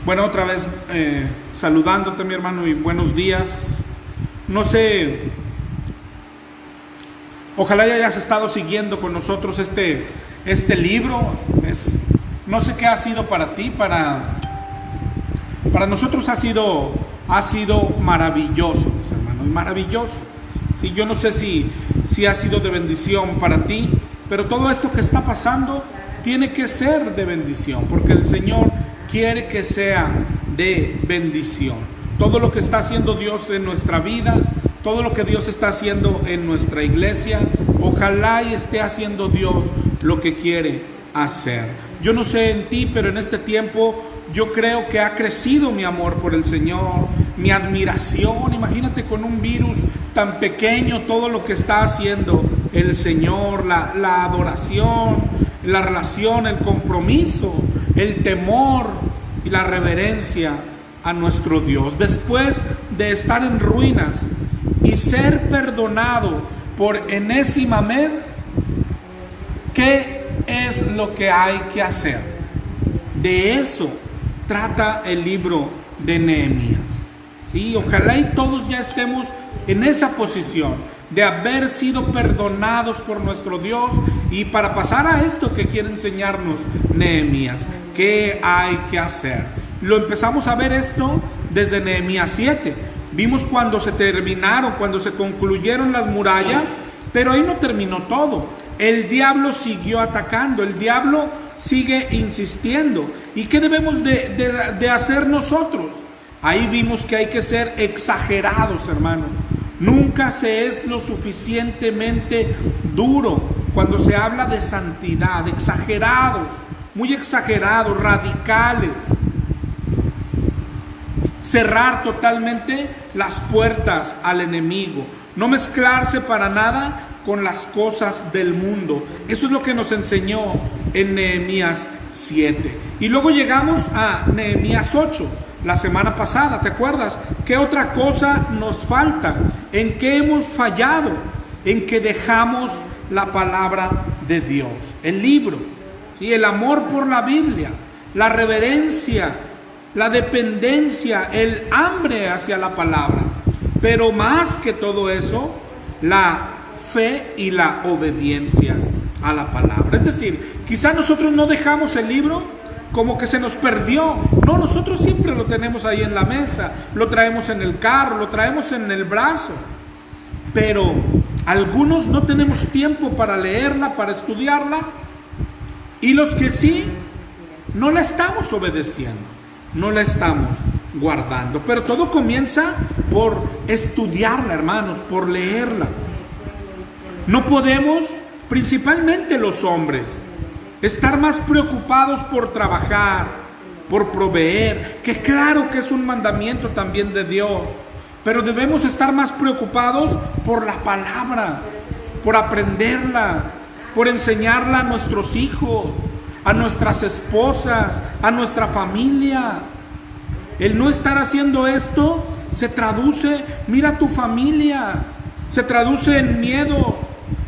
Bueno, otra vez saludándote, mi hermano, y buenos días. No sé, ojalá ya hayas estado siguiendo con nosotros este libro. No sé qué ha sido para ti, para nosotros ha sido maravilloso, mis hermanos, maravilloso. Sí, yo no sé si ha sido de bendición para ti, pero todo esto que está pasando tiene que ser de bendición, porque el Señor quiere que sea de bendición. Todo lo que está haciendo Dios en nuestra vida, todo lo que Dios está haciendo en nuestra iglesia, ojalá y esté haciendo Dios lo que quiere hacer. Yo no sé en ti, pero en este tiempo yo creo que ha crecido mi amor por el Señor, mi admiración. Imagínate con un virus tan pequeño, todo lo que está haciendo el Señor, la adoración, la relación, el compromiso, el temor y la reverencia a nuestro Dios. Después de estar en ruinas y ser perdonado por enésima vez, ¿qué es lo que hay que hacer? De eso trata el libro de Nehemías. ¿Sí? Ojalá y todos ya estemos en esa posición de haber sido perdonados por nuestro Dios, y para pasar a esto que quiere enseñarnos Nehemías, ¿qué hay que hacer? Lo empezamos a ver esto desde Nehemías 7. Vimos cuando se terminaron, cuando se concluyeron las murallas, pero ahí no terminó todo. El diablo siguió atacando, el diablo sigue insistiendo. ¿Y qué debemos de hacer nosotros? Ahí vimos que hay que ser exagerados, hermano. Nunca se es lo suficientemente duro cuando se habla de santidad. Exagerados, muy exagerados, radicales. Cerrar totalmente las puertas al enemigo. No mezclarse para nada con las cosas del mundo. Eso es lo que nos enseñó en Nehemías 7. Y luego llegamos a Nehemías 8. La semana pasada, ¿te acuerdas? ¿Qué otra cosa nos falta? ¿En qué hemos fallado? En que dejamos la palabra de Dios, el libro, ¿sí? El amor por la Biblia, la reverencia, la dependencia, el hambre hacia la palabra. Pero más que todo eso, la fe y la obediencia a la palabra. Es decir, quizá nosotros no dejamos el libro como que se nos perdió. No, nosotros siempre lo tenemos ahí en la mesa, lo traemos en el carro, lo traemos en el brazo, pero algunos no tenemos tiempo para leerla, para estudiarla, y los que sí, no la estamos obedeciendo, no la estamos guardando. Pero todo comienza por estudiarla, hermanos, por leerla. No podemos, principalmente los hombres, estar más preocupados por trabajar, por proveer, que claro que es un mandamiento también de Dios, pero debemos estar más preocupados por la palabra, por aprenderla, por enseñarla a nuestros hijos, a nuestras esposas, a nuestra familia. El no estar haciendo esto se traduce, mira tu familia, se traduce en miedos,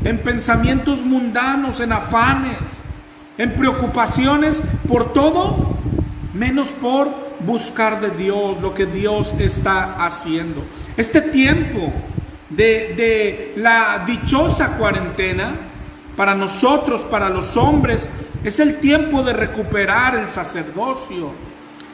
en pensamientos mundanos, en afanes, en preocupaciones por todo, menos por buscar de Dios lo que Dios está haciendo. Este tiempo de la dichosa cuarentena, para nosotros, para los hombres, es el tiempo de recuperar el sacerdocio.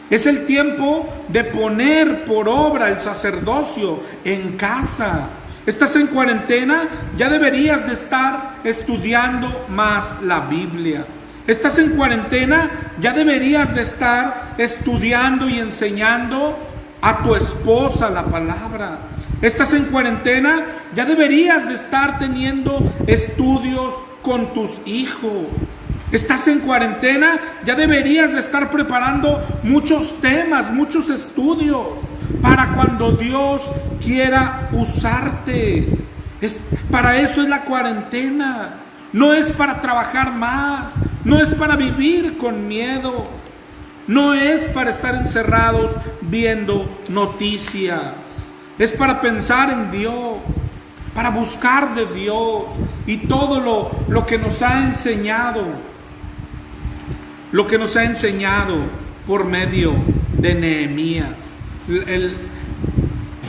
Es el tiempo de poner por obra el sacerdocio en casa. Estás en cuarentena, ya deberías de estar estudiando más la Biblia. Estás en cuarentena, ya deberías de estar estudiando y enseñando a tu esposa la palabra. Estás en cuarentena, ya deberías de estar teniendo estudios con tus hijos. Estás en cuarentena, ya deberías de estar preparando muchos temas, muchos estudios, para cuando Dios quiera usarte. Para eso es la cuarentena. No es para trabajar más, no es para vivir con miedo, no es para estar encerrados viendo noticias. Es para pensar en Dios, para buscar de Dios y todo lo que nos ha enseñado, por medio de Nehemías.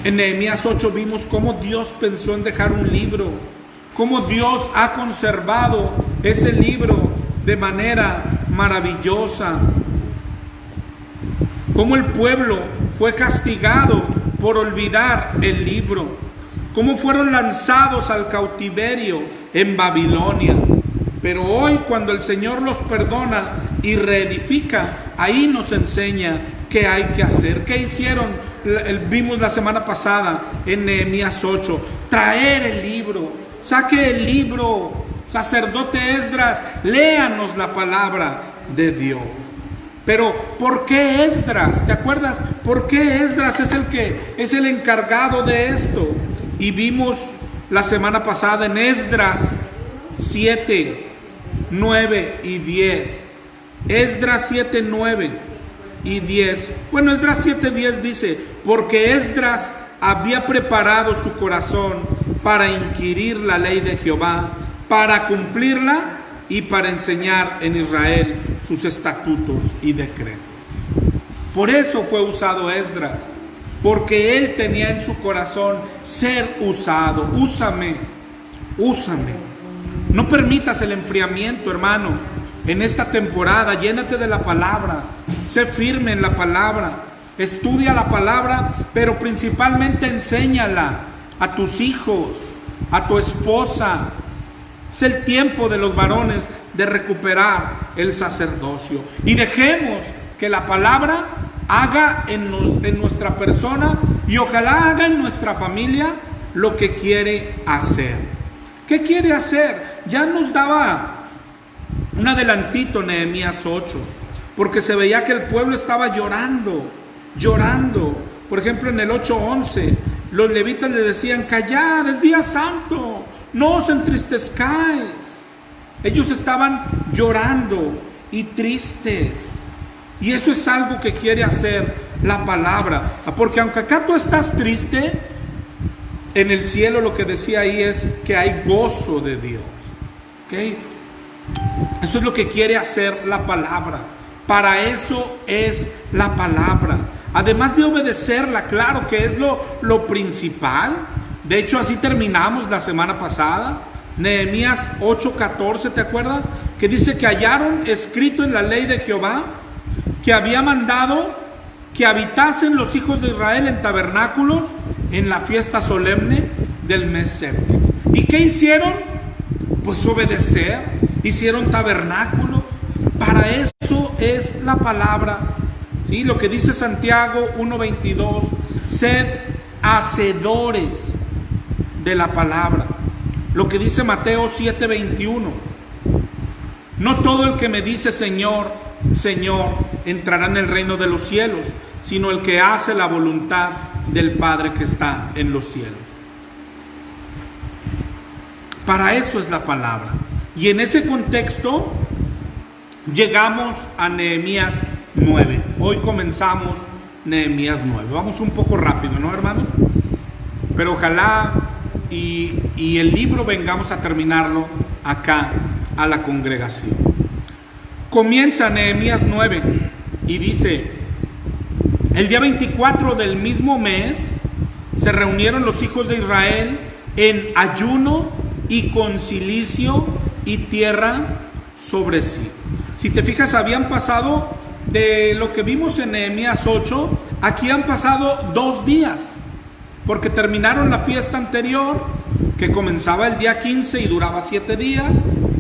En Nehemías 8 vimos cómo Dios pensó en dejar un libro, cómo Dios ha conservado ese libro de manera maravillosa, cómo el pueblo fue castigado por olvidar el libro, cómo fueron lanzados al cautiverio en Babilonia. Pero hoy, cuando el Señor los perdona y reedifica, ahí nos enseña qué hay que hacer. ¿Qué hicieron? Vimos la semana pasada en Nehemías 8, traer el libro. Saque el libro, sacerdote Esdras, léanos la palabra de Dios. Pero ¿por qué Esdras? ¿Te acuerdas? ¿Por qué Esdras es el encargado de esto? Y vimos la semana pasada en Esdras 7, 9 y 10. Esdras 7, 9 y 10. Bueno, Esdras 7, 10 dice: porque Esdras había preparado su corazón para inquirir la ley de Jehová, para cumplirla y para enseñar en Israel sus estatutos y decretos. Por eso fue usado Esdras, porque él tenía en su corazón ser usado. Úsame, úsame. No permitas el enfriamiento, hermano, en esta temporada. Llénate de la palabra, sé firme en la palabra, estudia la palabra, pero principalmente enséñala a tus hijos, a tu esposa. Es el tiempo de los varones de recuperar el sacerdocio. Y dejemos que la palabra haga en nuestra persona y ojalá haga en nuestra familia lo que quiere hacer. ¿Qué quiere hacer? Ya nos daba un adelantito Nehemías 8, porque se veía que el pueblo estaba llorando. Por ejemplo, en el 8:11, los levitas le decían: callad, es día santo, no os entristezcáis. Ellos estaban llorando y tristes. Y eso es algo que quiere hacer la palabra. Porque aunque acá tú estás triste, en el cielo lo que decía ahí es que hay gozo de Dios. ¿Okay? Eso es lo que quiere hacer la palabra. Para eso es la palabra. Además de obedecerla, claro que es lo principal. De hecho, así terminamos la semana pasada. Nehemías 8:14, ¿te acuerdas? Que dice que hallaron escrito en la ley de Jehová que había mandado que habitasen los hijos de Israel en tabernáculos en la fiesta solemne del mes séptimo. ¿Y qué hicieron? Pues obedecer. Hicieron tabernáculos. Para eso es la palabra. ¿Sí? Lo que dice Santiago 1:22, sed hacedores de la palabra. Lo que dice Mateo 7:21, no todo el que me dice Señor, Señor, entrará en el reino de los cielos, sino el que hace la voluntad del Padre que está en los cielos. Para eso es la palabra. Y en ese contexto llegamos a Nehemías 9. Hoy comenzamos Nehemías 9. Vamos un poco rápido, ¿no, hermanos? Pero ojalá y el libro vengamos a terminarlo acá a la congregación. Comienza Nehemías 9 y dice: el día 24 del mismo mes se reunieron los hijos de Israel en ayuno y con cilicio y tierra sobre sí. Si te fijas, habían pasado de lo que vimos en Nehemías 8, aquí han pasado 2 días, porque terminaron la fiesta anterior, que comenzaba el día 15 y duraba 7 días,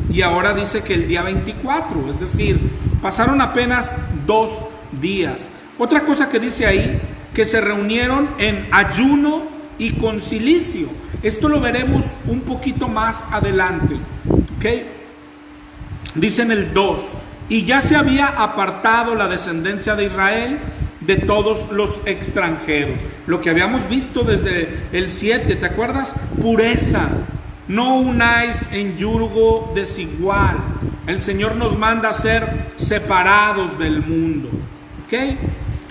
y ahora dice que el día 24, es decir, pasaron apenas 2 días. Otra cosa que dice ahí, que se reunieron en ayuno y con cilicio. Esto lo veremos un poquito más adelante, ¿ok? Dice en el 2, y ya se había apartado la descendencia de Israel de todos los extranjeros. Lo que habíamos visto desde el 7, ¿te acuerdas? Pureza. No unáis en yugo desigual. El Señor nos manda a ser separados del mundo. ¿Ok?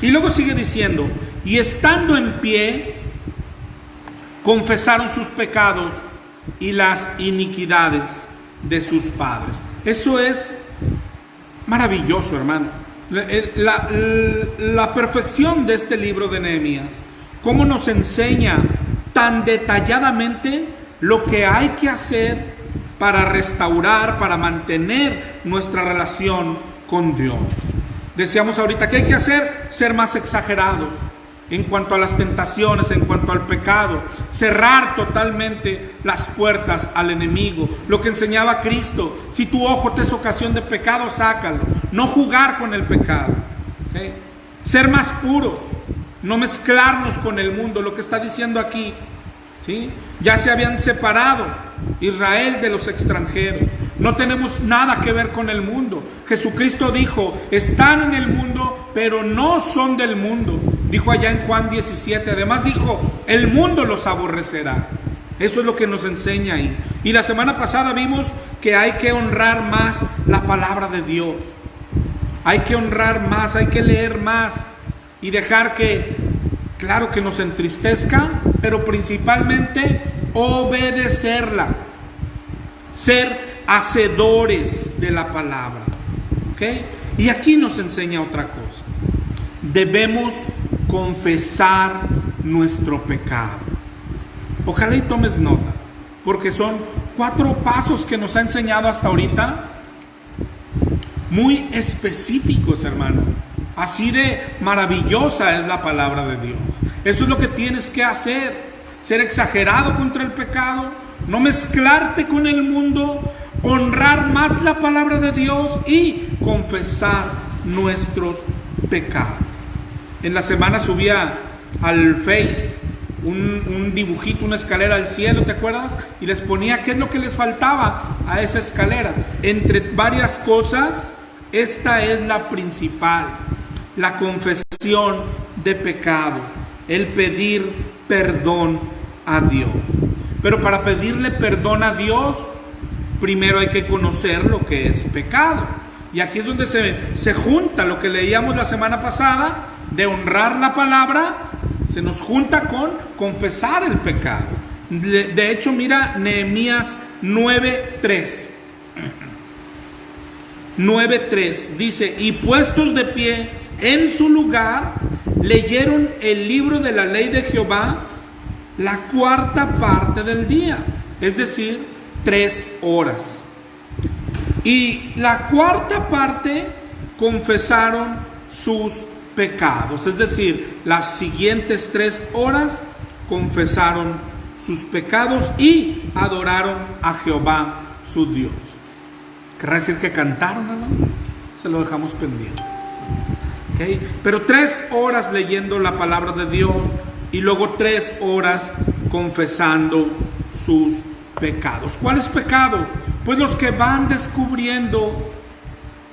Y luego sigue diciendo, y estando en pie, confesaron sus pecados y las iniquidades de sus padres. Eso es maravilloso, hermano. la perfección de este libro de Nehemías, cómo nos enseña tan detalladamente lo que hay que hacer para restaurar, para mantener nuestra relación con Dios. Decíamos ahorita, ¿qué hay que hacer? Ser más exagerados en cuanto a las tentaciones, en cuanto al pecado, cerrar totalmente las puertas al enemigo, lo que enseñaba Cristo: si tu ojo te es ocasión de pecado, sácalo. No jugar con el pecado, ¿okay? Ser más puros, no mezclarnos con el mundo, lo que está diciendo aquí, ¿sí? Ya se habían separado Israel de los extranjeros, no tenemos nada que ver con el mundo. Jesucristo dijo: están en el mundo, pero no son del mundo. Dijo allá en Juan 17, además dijo: el mundo los aborrecerá. Eso es lo que nos enseña ahí. Y la semana pasada vimos que hay que honrar más la palabra de Dios. Hay que honrar más, hay que leer más y dejar que, claro, que nos entristezca, pero principalmente obedecerla. Ser hacedores de la palabra, ¿ok? Y aquí nos enseña otra cosa: debemos confesar nuestro pecado. Ojalá y tomes nota, porque son 4 pasos que nos ha enseñado hasta ahorita, muy específicos, hermano. Así de maravillosa es la palabra de Dios. Eso es lo que tienes que hacer: ser exagerado contra el pecado, no mezclarte con el mundo, honrar más la palabra de Dios y confesar nuestros pecados. En la semana subía al Face un dibujito, una escalera al cielo, ¿te acuerdas? Y les ponía qué es lo que les faltaba a esa escalera. Entre varias cosas, esta es la principal: la confesión de pecados, el pedir perdón a Dios. Pero para pedirle perdón a Dios, primero hay que conocer lo que es pecado. Y aquí es donde se junta lo que leíamos la semana pasada, de honrar la palabra, se nos junta con confesar el pecado. De hecho, mira Nehemías 9:3. 9:3 dice: y puestos de pie en su lugar, leyeron el libro de la ley de Jehová la 4ª parte del día, es decir, 3 horas. Y la 4ª parte confesaron sus pecados, es decir, las siguientes 3 horas confesaron sus pecados y adoraron a Jehová su Dios. Querrá decir que cantaron, ¿no? Se lo dejamos pendiente, ¿okay? Pero 3 horas leyendo la palabra de Dios y luego 3 horas confesando sus pecados. ¿Cuáles pecados? Pues los que van descubriendo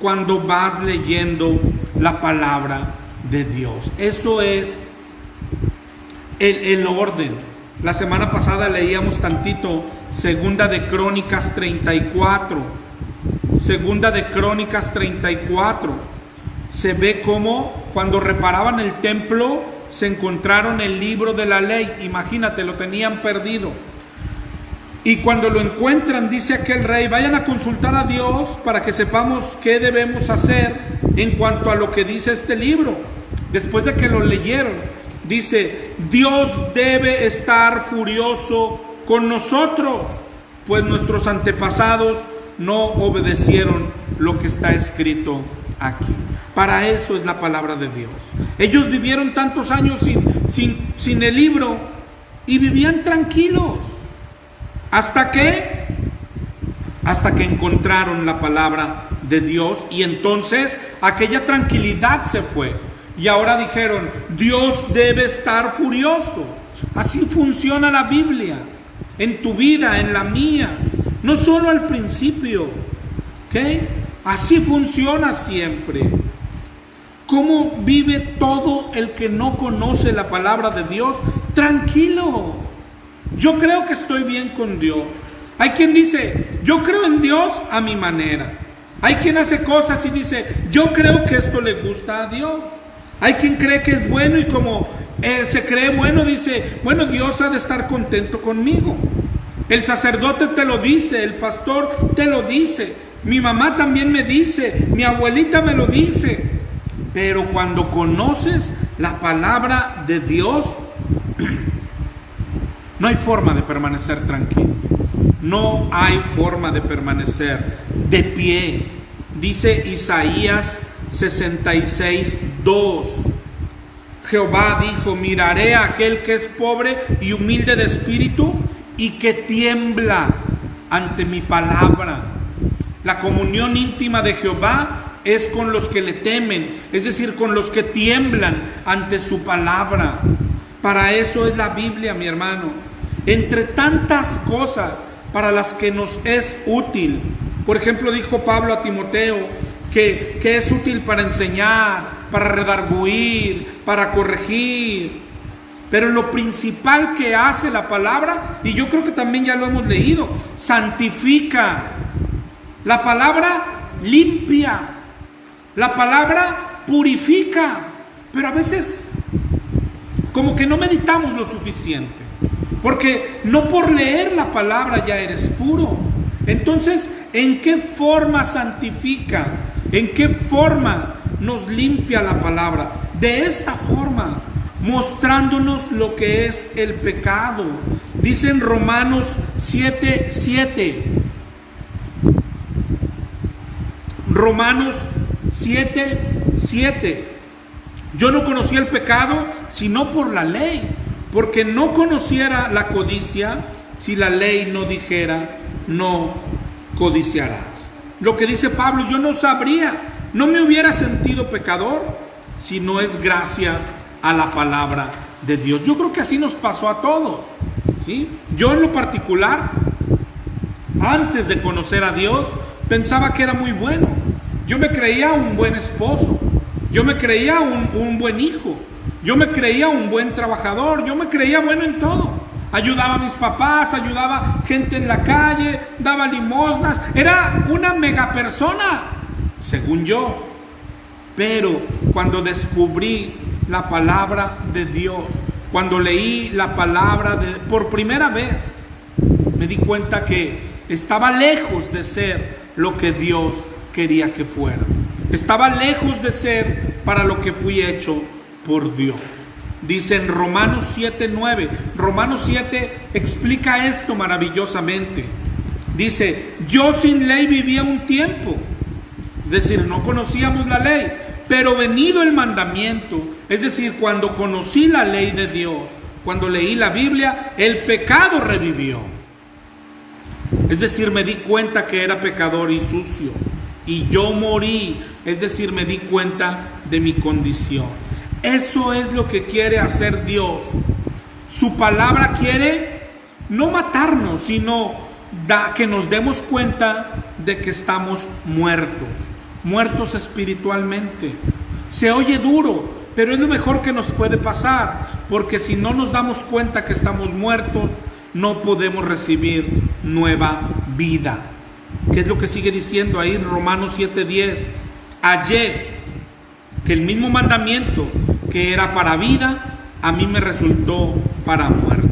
cuando vas leyendo la palabra de Dios. Eso es el orden. La semana pasada leíamos tantito Segunda de Crónicas 34. Segunda de Crónicas 34. Se ve cómo cuando reparaban el templo se encontraron el libro de la ley. Imagínate, lo tenían perdido. Y cuando lo encuentran, dice aquel rey: vayan a consultar a Dios para que sepamos qué debemos hacer en cuanto a lo que dice este libro. Después de que lo leyeron, dice: Dios debe estar furioso con nosotros, pues nuestros antepasados no obedecieron lo que está escrito aquí. Para eso es la palabra de Dios. Ellos vivieron tantos años sin el libro y vivían tranquilos. ¿Hasta qué? Hasta que encontraron la palabra de Dios, y entonces aquella tranquilidad se fue. Y ahora dijeron: Dios debe estar furioso. Así funciona la Biblia, en tu vida, en la mía, no solo al principio, ¿ok? Así funciona siempre. ¿Cómo vive todo el que no conoce la palabra de Dios? Tranquilo. Yo creo que estoy bien con Dios. Hay quien dice: yo creo en Dios a mi manera. Hay quien hace cosas y dice: yo creo que esto le gusta a Dios. Hay quien cree que es bueno y como se cree bueno, dice: bueno, Dios ha de estar contento conmigo. El sacerdote te lo dice, el pastor te lo dice, mi mamá también me dice, mi abuelita me lo dice. Pero cuando conoces la palabra de Dios, no hay forma de permanecer tranquilo. No hay forma de permanecer de pie. Dice Isaías 66:2. Jehová dijo: miraré a aquel que es pobre y humilde de espíritu y que tiembla ante mi palabra. La comunión íntima de Jehová es con los que le temen, es decir, con los que tiemblan ante su palabra. Para eso es la Biblia, mi hermano. Entre tantas cosas para las que nos es útil. Por ejemplo, dijo Pablo a Timoteo que es útil para enseñar, para redarguir, para corregir. Pero lo principal que hace la palabra, y yo creo que también ya lo hemos leído, santifica. La palabra limpia. La palabra purifica. Pero a veces como que no meditamos lo suficiente. Porque no por leer la palabra ya eres puro. Entonces, ¿en qué forma santifica? ¿En qué forma nos limpia la palabra? De esta forma, mostrándonos lo que es el pecado. Dice en Romanos 7:7. Romanos 7:7. Yo no conocía el pecado sino por la ley, porque no conociera la codicia si la ley no dijera: no codiciarás. Lo que dice Pablo, yo no sabría, no me hubiera sentido pecador si no es gracias a la palabra de Dios. Yo creo que así nos pasó a todos, ¿sí? Yo en lo particular, antes de conocer a Dios, pensaba que era muy bueno. Yo me creía un buen esposo, yo me creía un buen hijo, yo me creía un buen trabajador, yo me creía bueno en todo. Ayudaba a mis papás, ayudaba gente en la calle, daba limosnas. Era una mega persona, según yo. Pero cuando descubrí la palabra de Dios, cuando leí la palabra por primera vez, me di cuenta que estaba lejos de ser lo que Dios quería que fuera. Estaba lejos de ser para lo que fui hecho por Dios. Dice en Romanos 7:9. Romanos 7 explica esto maravillosamente. Dice: yo sin ley vivía un tiempo. Es decir, no conocíamos la ley. Pero venido el mandamiento, es decir, cuando conocí la ley de Dios, cuando leí la Biblia, el pecado revivió. Es decir, me di cuenta que era pecador y sucio. Y yo morí. Es decir, me di cuenta de mi condición. Eso es lo que quiere hacer Dios. Su palabra quiere no matarnos, sino que nos demos cuenta de que estamos muertos espiritualmente. Se oye duro, pero es lo mejor que nos puede pasar, porque si no nos damos cuenta que estamos muertos, no podemos recibir nueva vida. ¿Qué es lo que sigue diciendo ahí en Romanos 7:10? Hallé que el mismo mandamiento que era para vida, a mí me resultó para muerte.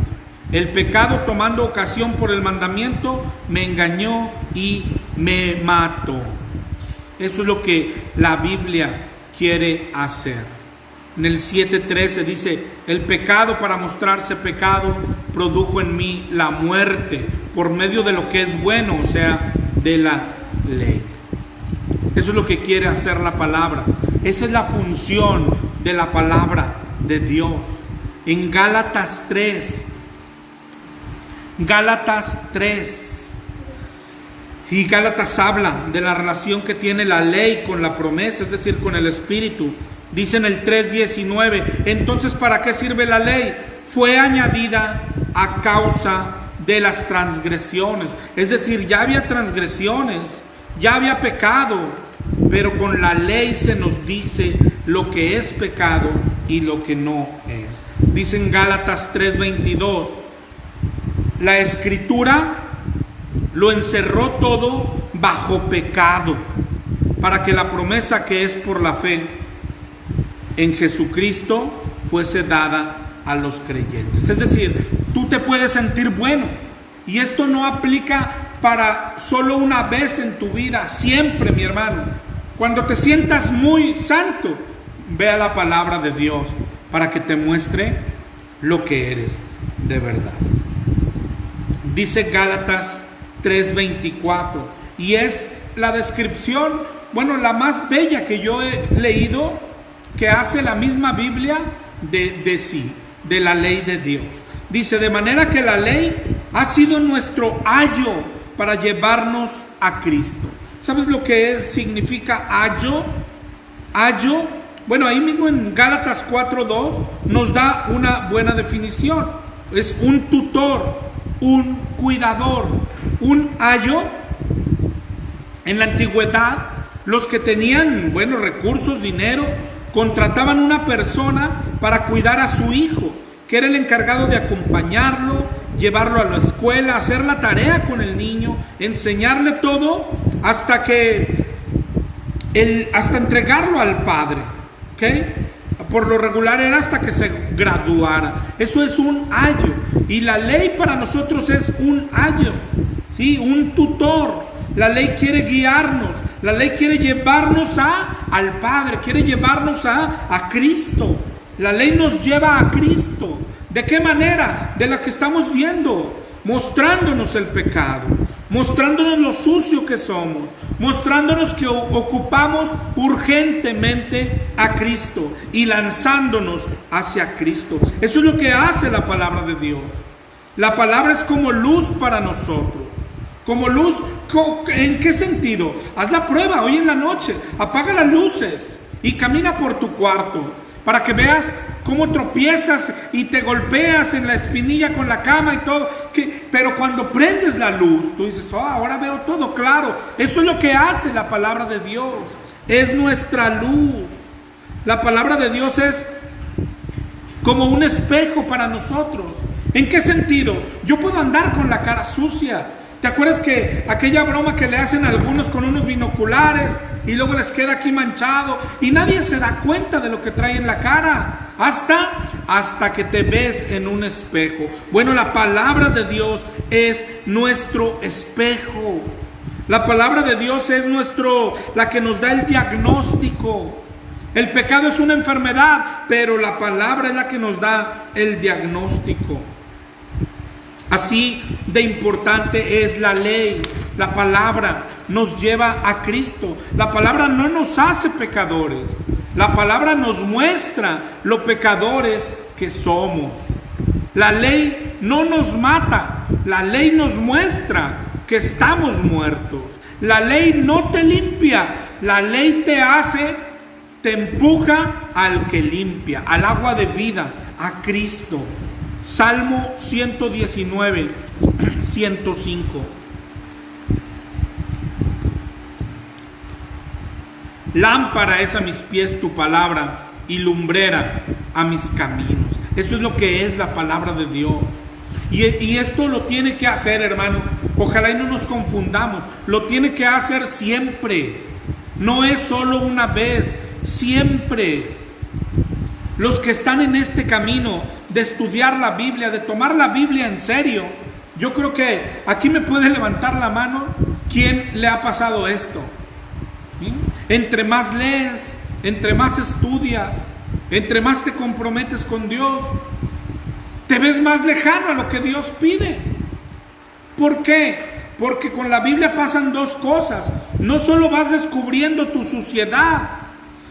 El pecado, tomando ocasión por el mandamiento, me engañó y me mató. Eso es lo que la Biblia quiere hacer. En el 7:13 dice: el pecado, para mostrarse pecado, produjo en mí la muerte por medio de lo que es bueno, o sea, de la ley. Eso es lo que quiere hacer la palabra. Esa es la función de la palabra de Dios. En Gálatas 3, y Gálatas habla de la relación que tiene la ley con la promesa, es decir, con el Espíritu. Dice en el 3:19: entonces, ¿para qué sirve la ley? Fue añadida a causa de las transgresiones. Es decir, ya había transgresiones, ya había pecado, pero con la ley se nos dice lo que es pecado y lo que no es. Dice en Gálatas 3:22: la Escritura lo encerró todo bajo pecado, para que la promesa que es por la fe en Jesucristo fuese dada a los creyentes. Es decir, tú te puedes sentir bueno, y esto no aplica para solo una vez en tu vida, siempre, mi hermano. Cuando te sientas muy santo, ve a la palabra de Dios para que te muestre lo que eres de verdad. Dice Gálatas 3:24, y es la descripción, bueno, la más bella que yo he leído, que hace la misma Biblia de la ley de Dios. Dice: de manera que la ley ha sido nuestro ayo para llevarnos a Cristo. ¿Sabes lo que significa ayo? Ayo, bueno, ahí mismo en Gálatas 4:2 nos da una buena definición. Es un tutor, un cuidador. Un ayo, en la antigüedad, los que tenían, bueno, recursos, dinero, contrataban una persona para cuidar a su hijo, que era el encargado de acompañarlo, llevarlo a la escuela, hacer la tarea con el niño, enseñarle todo hasta entregarlo al padre, ¿ok? Por lo regular era hasta que se graduara. Eso es un ayo, y la ley para nosotros es un ayo, ¿sí? Un tutor. La ley quiere guiarnos, la ley quiere llevarnos al Padre, quiere llevarnos a Cristo. La ley nos lleva a Cristo. ¿De qué manera? De la que estamos viendo, mostrándonos el pecado, mostrándonos lo sucio que somos, mostrándonos que ocupamos urgentemente a Cristo y lanzándonos hacia Cristo. Eso es lo que hace la palabra de Dios. La palabra es como luz para nosotros. Como luz, ¿en qué sentido? Haz la prueba hoy en la noche, apaga las luces y camina por tu cuarto para que veas cómo tropiezas y te golpeas en la espinilla con la cama y todo. Pero cuando prendes la luz, tú dices: oh, ahora veo todo claro. Eso es lo que hace la palabra de Dios. Es nuestra luz. La palabra de Dios es como un espejo para nosotros. ¿En qué sentido? Yo puedo andar con la cara sucia. ¿Te acuerdas que aquella broma que le hacen a algunos con unos binoculares y luego les queda aquí manchado y nadie se da cuenta de lo que trae en la cara hasta que te ves en un espejo? Bueno, la palabra de Dios es nuestro espejo. La palabra de Dios es la que nos da el diagnóstico. El pecado es una enfermedad, pero la palabra es la que nos da el diagnóstico. Así de importante es la ley. La palabra nos lleva a Cristo. La palabra no nos hace pecadores. La palabra nos muestra lo pecadores que somos. La ley no nos mata. La ley nos muestra que estamos muertos. La ley no te limpia. La ley te empuja al que limpia, al agua de vida, a Cristo. Salmo 119, 105. Lámpara es a mis pies tu palabra y lumbrera a mis caminos. Esto es lo que es la palabra de Dios. Y esto lo tiene que hacer, hermano. Ojalá y no nos confundamos. Lo tiene que hacer siempre. No es solo una vez, siempre. Los que están en este camino de estudiar la Biblia, de tomar la Biblia en serio, yo creo que aquí me puede levantar la mano ¿quién le ha pasado esto? ¿Sí? Entre más lees, entre más estudias, entre más te comprometes con Dios, te ves más lejano a lo que Dios pide. ¿Por qué? Porque con la Biblia pasan dos cosas. No solo vas descubriendo tu suciedad,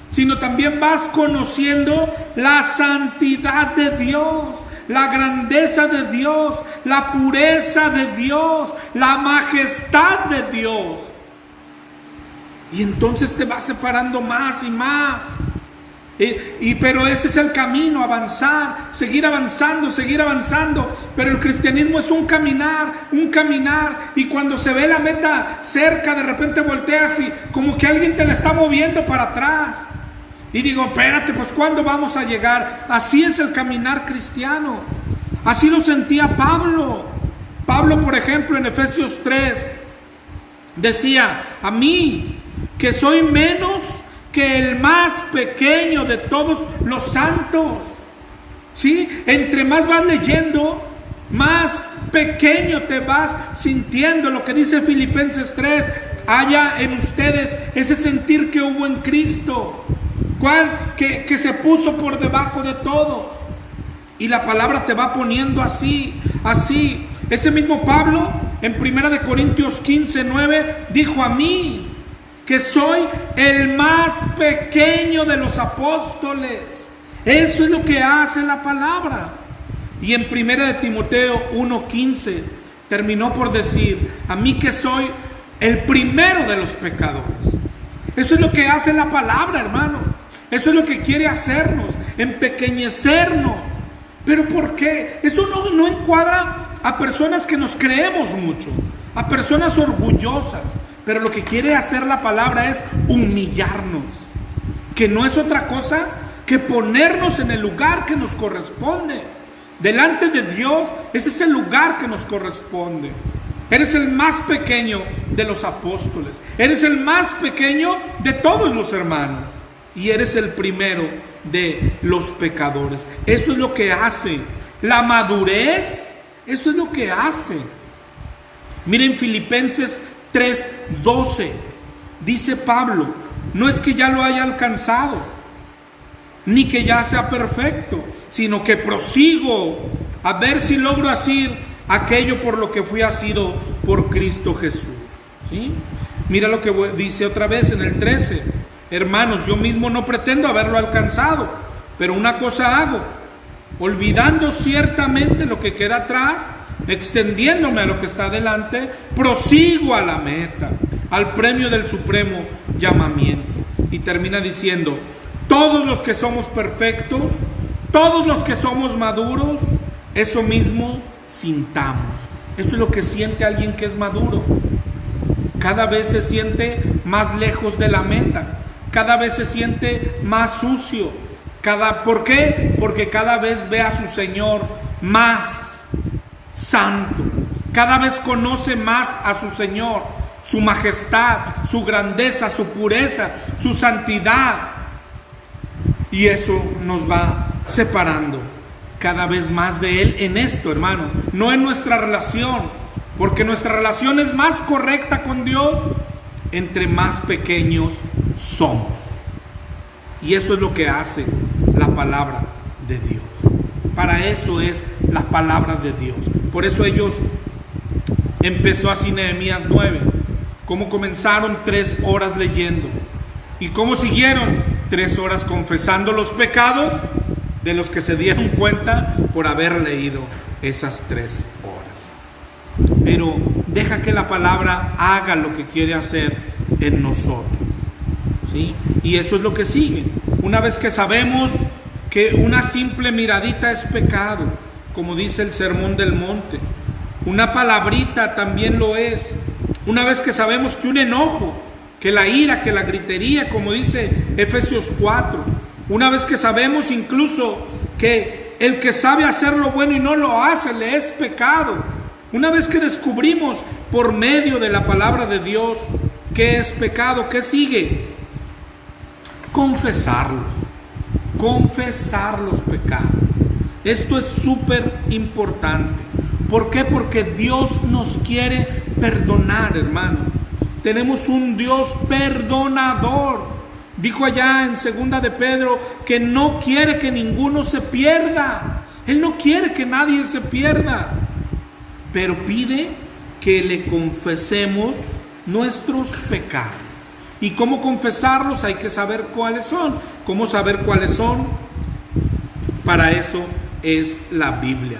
sino también vas conociendo la santidad de Dios, la grandeza de Dios, la pureza de Dios, la majestad de Dios. Y entonces te vas separando más y más. Pero ese es el camino, avanzar, seguir avanzando, seguir avanzando. Pero el cristianismo es un caminar, y cuando se ve la meta cerca, de repente volteas y como que alguien te la está moviendo para atrás. Y digo, espérate, pues ¿cuándo vamos a llegar? Así es el caminar cristiano. Así lo sentía Pablo. Pablo, por ejemplo, en Efesios 3, decía: a mí, que soy menos que el más pequeño de todos los santos. ¿Sí? Entre más vas leyendo, más pequeño te vas sintiendo. Lo que dice Filipenses 3, haya en ustedes ese sentir que hubo en Cristo. ¿Cuál? Que se puso por debajo de todos. Y la palabra te va poniendo así, así. Ese mismo Pablo en 1 Corintios 15:9 dijo: a mí, que soy el más pequeño de los apóstoles. Eso es lo que hace la palabra. Y en 1 Timoteo 1:15 terminó por decir: a mí, que soy el primero de los pecadores. Eso es lo que hace la palabra, hermano. Eso es lo que quiere hacernos, empequeñecernos. ¿Pero por qué? Eso no encuadra a personas que nos creemos mucho, a personas orgullosas. Pero lo que quiere hacer la palabra es humillarnos, que no es otra cosa que ponernos en el lugar que nos corresponde. Delante de Dios, ese es el lugar que nos corresponde. Eres el más pequeño de los apóstoles, eres el más pequeño de todos los hermanos, y eres el primero de los pecadores. Eso es lo que hace la madurez. Eso es lo que hace. Miren Filipenses 3:12. Dice Pablo: no es que ya lo haya alcanzado, ni que ya sea perfecto, sino que prosigo a ver si logro hacer aquello por lo que fui asido por Cristo Jesús. ¿Sí? Mira lo que dice otra vez en el 13: hermanos, yo mismo no pretendo haberlo alcanzado, pero una cosa hago, olvidando ciertamente lo que queda atrás, extendiéndome a lo que está adelante, prosigo a la meta, al premio del supremo llamamiento. Y termina diciendo: todos los que somos perfectos, todos los que somos maduros, eso mismo sintamos. Esto es lo que siente alguien que es maduro. Cada vez se siente más lejos de la meta, cada vez se siente más sucio. ¿Por qué? Porque cada vez ve a su Señor más santo, cada vez conoce más a su Señor, su majestad, su grandeza, su pureza, su santidad. Y eso nos va separando cada vez más de Él en esto, hermano, no en nuestra relación, porque nuestra relación es más correcta con Dios entre más pequeños somos. Y eso es lo que hace la palabra de Dios. Para eso es la palabra de Dios. Por eso empezó así Nehemías 9. Cómo comenzaron 3 horas leyendo. Y cómo siguieron 3 horas confesando los pecados de los que se dieron cuenta por haber leído esas 3 horas. Pero deja que la palabra haga lo que quiere hacer en nosotros. ¿Sí? Y eso es lo que sigue. Una vez que sabemos que una simple miradita es pecado, como dice el Sermón del Monte, una palabrita también lo es. Una vez que sabemos que un enojo, que la ira, que la gritería, como dice Efesios 4, una vez que sabemos incluso que el que sabe hacer lo bueno y no lo hace, le es pecado. Una vez que descubrimos por medio de la palabra de Dios qué es pecado, ¿qué sigue? Confesar los pecados. Esto es súper importante. ¿Por qué? Porque Dios nos quiere perdonar, hermanos. Tenemos un Dios perdonador. Dijo allá en 2 de Pedro que no quiere que ninguno se pierda. Él no quiere que nadie se pierda, pero pide que le confesemos nuestros pecados. ¿Y cómo confesarlos? Hay que saber cuáles son. ¿Cómo saber cuáles son? Para eso es la Biblia.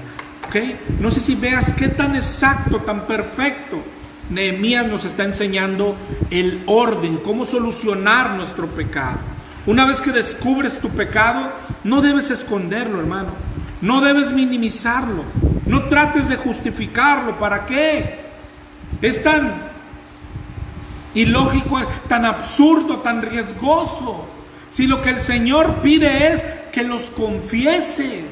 ¿Okay? No sé si veas qué tan exacto, tan perfecto. Nehemías nos está enseñando el orden, cómo solucionar nuestro pecado. Una vez que descubres tu pecado, no debes esconderlo, hermano. No debes minimizarlo. No trates de justificarlo. ¿Para qué? Es tan ilógico, tan absurdo, tan riesgoso. Si lo que el Señor pide es que los confieses.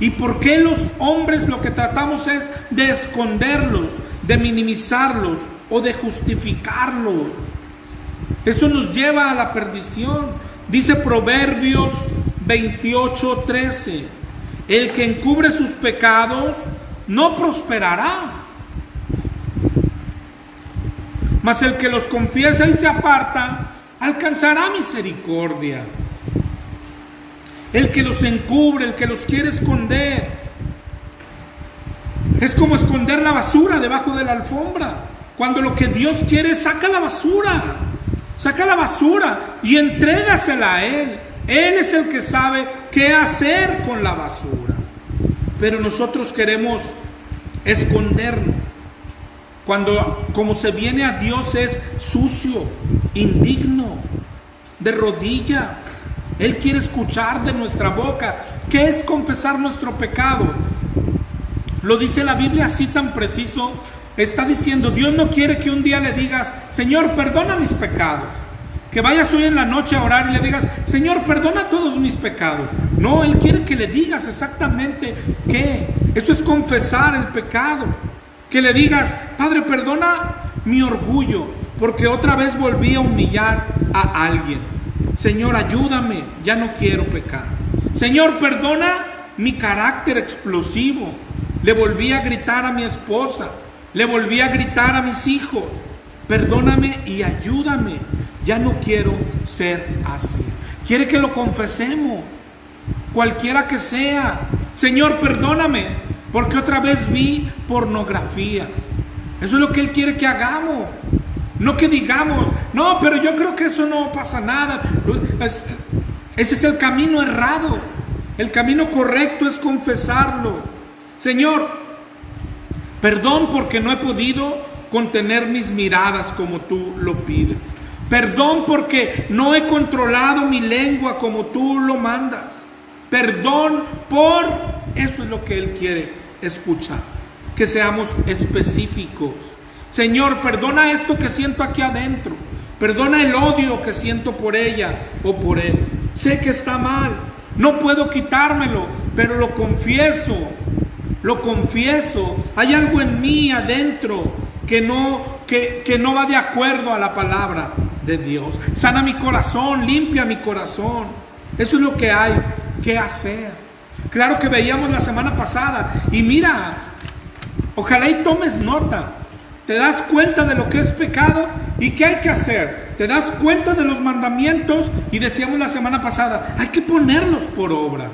¿Y por qué los hombres lo que tratamos es de esconderlos, de minimizarlos o de justificarlos? Eso nos lleva a la perdición. Dice Proverbios 28:13: el que encubre sus pecados no prosperará, mas el que los confiesa y se aparta alcanzará misericordia. el que los encubre, el que los quiere esconder. Es como esconder la basura debajo de la alfombra, cuando lo que Dios quiere es saca la basura y entrégasela a Él. Él es el que sabe qué hacer con la basura. Pero nosotros queremos escondernos, cuando como se viene a Dios es sucio, indigno, de rodillas. Él quiere escuchar de nuestra boca qué es confesar nuestro pecado. Lo dice la Biblia así tan preciso. Está diciendo, Dios no quiere que un día le digas, Señor, perdona mis pecados. Que vayas hoy en la noche a orar y le digas, Señor, perdona todos mis pecados. No, Él quiere que le digas exactamente qué. Eso es confesar el pecado. Que le digas, Padre, perdona mi orgullo, porque otra vez volví a humillar a alguien. Señor, ayúdame, ya no quiero pecar. Señor, perdona mi carácter explosivo. Le volví a gritar a mi esposa, le volví a gritar a mis hijos. Perdóname y ayúdame. Ya no quiero ser así. Quiere que lo confesemos, cualquiera que sea. Señor, perdóname, porque otra vez vi pornografía. Eso es lo que Él quiere que hagamos. No que digamos, no, pero yo creo que eso no pasa nada. Ese es el camino errado. El camino correcto es confesarlo. Señor, perdón porque no he podido contener mis miradas como tú lo pides. Perdón porque no he controlado mi lengua como tú lo mandas. Perdón por... Eso es lo que Él quiere escuchar. Que seamos específicos. Señor, perdona esto que siento aquí adentro. Perdona el odio que siento por ella o por él. Sé que está mal. No puedo quitármelo, pero lo confieso. Lo confieso. Hay algo en mí adentro que no va de acuerdo a la palabra de Dios. Sana mi corazón, limpia mi corazón. Eso es lo que hay que hacer. Claro que veíamos la semana pasada. Y mira, ojalá y tomes nota. Te das cuenta de lo que es pecado y qué hay que hacer. Te das cuenta de los mandamientos y decíamos la semana pasada, hay que ponerlos por obra.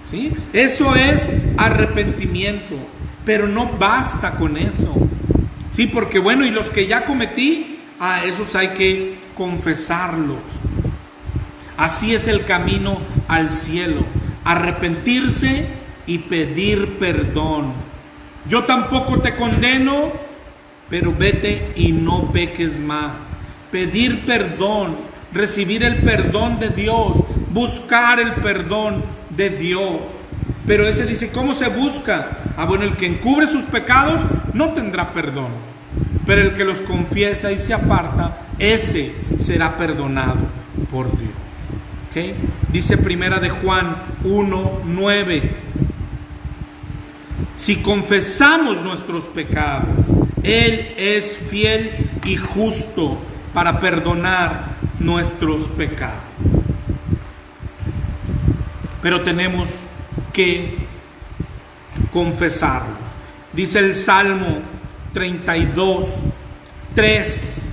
¿Sí? Eso es arrepentimiento. Pero no basta con eso. Sí, porque bueno, y los que ya cometí, a esos hay que confesarlos. Así es el camino al cielo. Arrepentirse y pedir perdón. Yo tampoco te condeno, pero vete y no peques más. Pedir perdón, recibir el perdón de Dios, buscar el perdón de Dios. Pero ese dice, ¿cómo se busca? Bueno, el que encubre sus pecados no tendrá perdón, pero el que los confiesa y se aparta, ese será perdonado por Dios. ¿Okay? Dice primera de Juan 1:9. Si confesamos nuestros pecados, Él es fiel y justo para perdonar nuestros pecados. Pero tenemos que confesarlos. Dice el Salmo 32, 3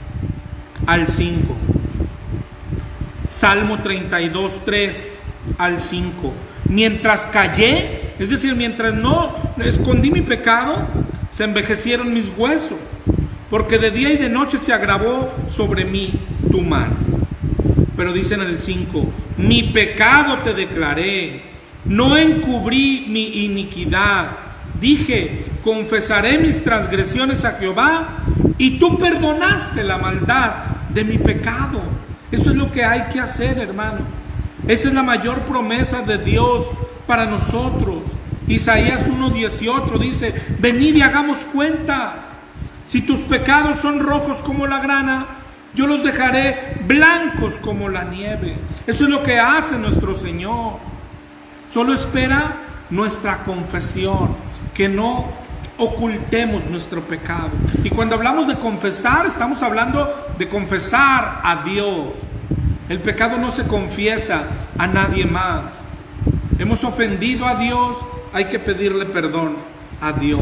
al 5. Salmo 32, 3 al 5. Mientras callé, es decir, mientras no escondí mi pecado, se envejecieron mis huesos, porque de día y de noche se agravó sobre mí tu mano. Pero dice en el 5, mi pecado te declaré, no encubrí mi iniquidad. Dije, confesaré mis transgresiones a Jehová, y tú perdonaste la maldad de mi pecado. Eso es lo que hay que hacer, hermano. Esa es la mayor promesa de Dios para nosotros. Isaías 1:18 dice, venid y hagamos cuentas. Si tus pecados son rojos como la grana, yo los dejaré blancos como la nieve. Eso es lo que hace nuestro Señor. Solo espera nuestra confesión, que no ocultemos nuestro pecado. Y cuando hablamos de confesar, estamos hablando de confesar a Dios. El pecado no se confiesa a nadie más. Hemos ofendido a Dios, hay que pedirle perdón a Dios.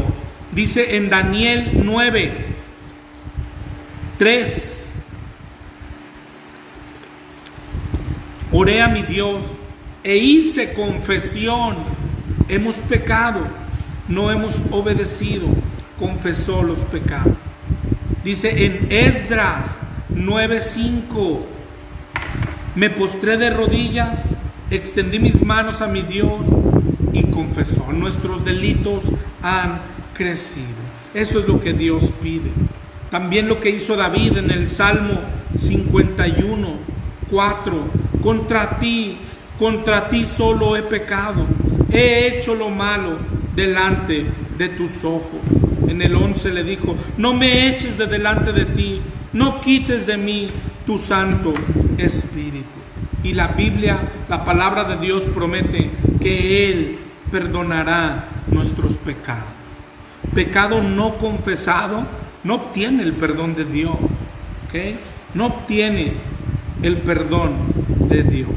Dice en Daniel 9:3, oré a mi Dios e hice confesión. Hemos pecado, no hemos obedecido. Confesó los pecados. Dice en Esdras 9:5, me postré de rodillas, extendí mis manos a mi Dios y confesó. Nuestros delitos han crecido. Eso es lo que Dios pide. También lo que hizo David en el Salmo 51:4, contra ti solo he pecado, he hecho lo malo delante de tus ojos. En el 11 le dijo, no me eches de delante de ti, no quites de mí tu Santo Espíritu. Y la Biblia, la palabra de Dios promete que Él perdonará nuestros pecados. Pecado no confesado no obtiene el perdón de Dios, ¿ok? No obtiene el perdón de Dios.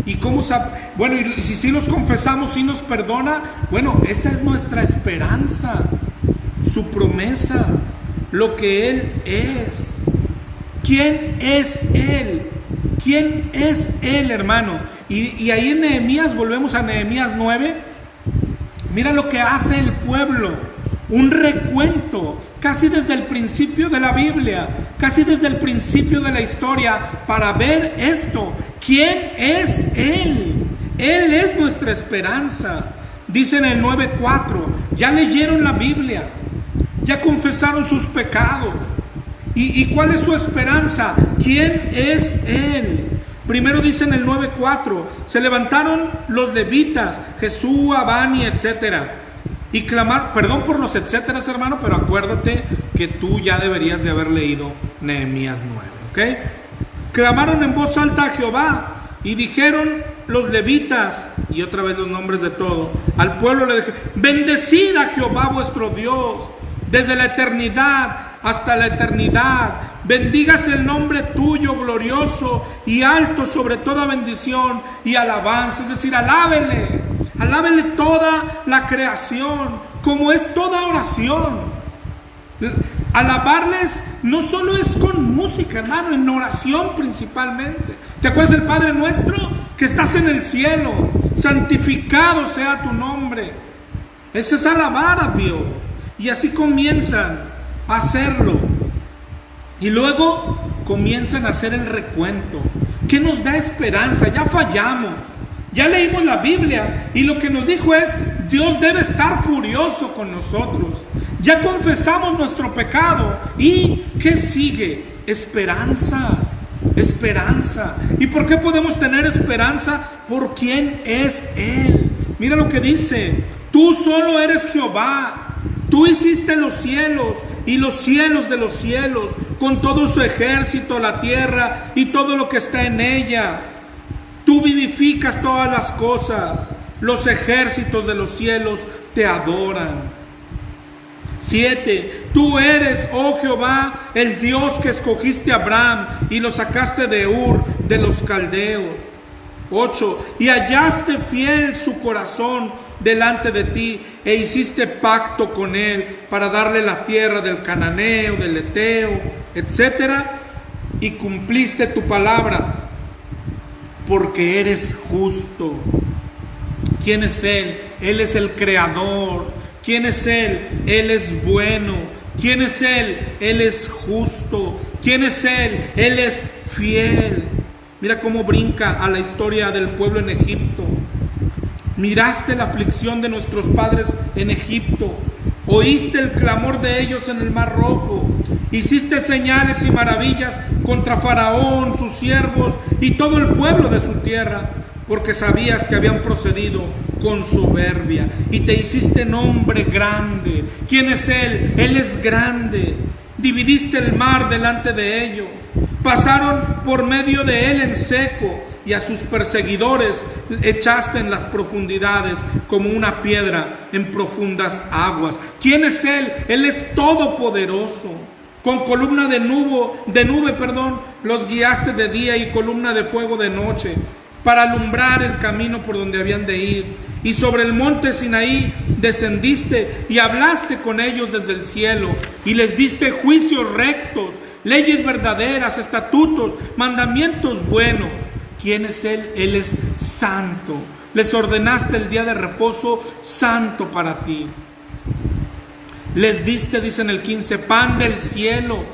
¿Y cómo sabe? Bueno, y si los confesamos, si nos perdona, bueno, esa es nuestra esperanza, su promesa, lo que Él es. ¿Quién es Él? ¿Quién es Él, hermano? Y ahí en Nehemías, volvemos a Nehemías 9, mira lo que hace el pueblo. Un recuento, casi desde el principio de la Biblia, casi desde el principio de la historia, para ver esto. ¿Quién es Él? Él es nuestra esperanza. Dice en el 9:4, ya leyeron la Biblia, ya confesaron sus pecados. ¿Y cuál es su esperanza? ¿Quién es Él? Primero dice en el 9:4, se levantaron los levitas, Jesúa, Bani, etcétera, y clamar, perdón por los etcéteras, hermano, pero acuérdate que tú ya deberías de haber leído Nehemías 9, ¿ok? Clamaron en voz alta a Jehová y dijeron los levitas, y otra vez los nombres de todo, al pueblo le dijeron, bendecid a Jehová vuestro Dios, desde la eternidad hasta la eternidad. Bendígase el nombre tuyo, glorioso y alto sobre toda bendición y alabanza. Es decir, alábele toda la creación, como es toda oración. Alabarles no solo es con música, hermano, en oración principalmente. ¿Te acuerdas del Padre nuestro que estás en el cielo? Santificado sea tu nombre. Eso es alabar a Dios. Y así comienzan a hacerlo. Y luego comienzan a hacer el recuento. ¿Qué nos da esperanza? Ya fallamos. Ya leímos la Biblia y lo que nos dijo es, Dios debe estar furioso con nosotros. Ya confesamos nuestro pecado. ¿Y qué sigue? Esperanza. Esperanza. ¿Y por qué podemos tener esperanza? Por quién es Él. Mira lo que dice. Tú solo eres Jehová. Tú hiciste los cielos y los cielos de los cielos, con todo su ejército, la tierra y todo lo que está en ella. Tú vivificas todas las cosas. Los ejércitos de los cielos te adoran. 7. Tú eres, oh Jehová, el Dios que escogiste a Abraham y lo sacaste de Ur de los caldeos. 8. Y hallaste fiel su corazón delante de ti e hiciste pacto con él para darle la tierra del cananeo, del eteo, etcétera, y cumpliste tu palabra porque eres justo. ¿Quién es Él? Él es el creador. ¿Quién es Él? Él es bueno. ¿Quién es Él? Él es justo. ¿Quién es Él? Él es fiel. Mira cómo brinca a la historia del pueblo en Egipto. Miraste la aflicción de nuestros padres en Egipto. Oíste el clamor de ellos en el Mar Rojo. Hiciste señales y maravillas contra Faraón, sus siervos y todo el pueblo de su tierra, porque sabías que habían procedido con soberbia. Y te hiciste nombre grande. ¿Quién es Él? Él es grande. Dividiste el mar delante de ellos. Pasaron por medio de Él en seco. Y a sus perseguidores echaste en las profundidades como una piedra en profundas aguas. ¿Quién es Él? Él es todopoderoso. Con columna de nube, los guiaste de día y columna de fuego de noche, para alumbrar el camino por donde habían de ir. Y sobre el monte Sinaí descendiste y hablaste con ellos desde el cielo, y les diste juicios rectos, leyes verdaderas, estatutos, mandamientos buenos. ¿Quién es Él? Él es santo. Les ordenaste el día de reposo santo para ti. Les diste, dice en el 15, pan del cielo.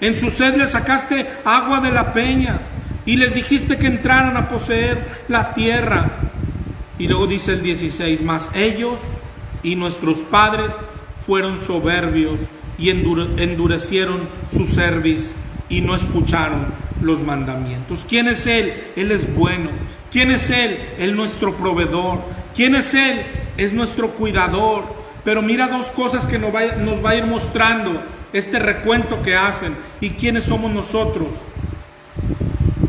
En su sed les sacaste agua de la peña. Y les dijiste que entraran a poseer la tierra. Y luego dice el 16, mas ellos y nuestros padres fueron soberbios y endurecieron su cerviz y no escucharon los mandamientos. ¿Quién es Él? Él es bueno. ¿Quién es Él? Él es nuestro proveedor. ¿Quién es Él? Es nuestro cuidador. Pero mira dos cosas que nos va a ir mostrando este recuento que hacen. ¿Y quiénes somos nosotros?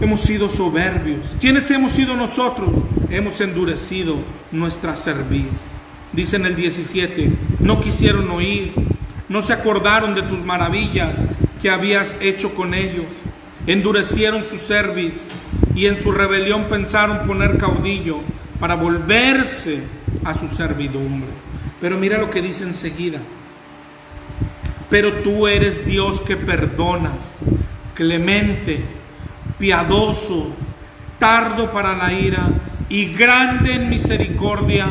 Hemos sido soberbios. ¿Quiénes hemos sido nosotros? Hemos endurecido nuestra cerviz. Dice en el 17, no quisieron oír, no se acordaron de tus maravillas que habías hecho con ellos. Endurecieron su cerviz y en su rebelión pensaron poner caudillo para volverse a su servidumbre. Pero mira lo que dice enseguida. Pero tú eres Dios que perdonas, clemente, piadoso, tardo para la ira y grande en misericordia,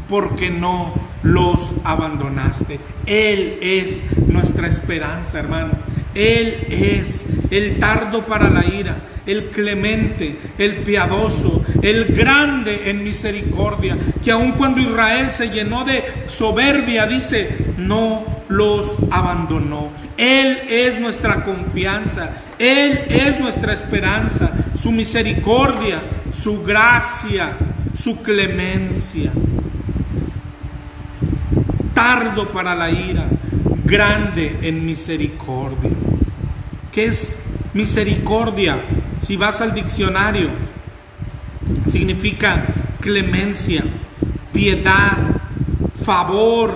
porque no los abandonaste. Él es nuestra esperanza, hermano. Él es el tardo para la ira, el clemente, el piadoso, el grande en misericordia, que aun cuando Israel se llenó de soberbia, dice, no los abandonó. Él es nuestra confianza, Él es nuestra esperanza, su misericordia, su gracia, su clemencia. Tardo para la ira, grande en misericordia. ¿Qué es misericordia? Si vas al diccionario, significa clemencia, piedad, favor,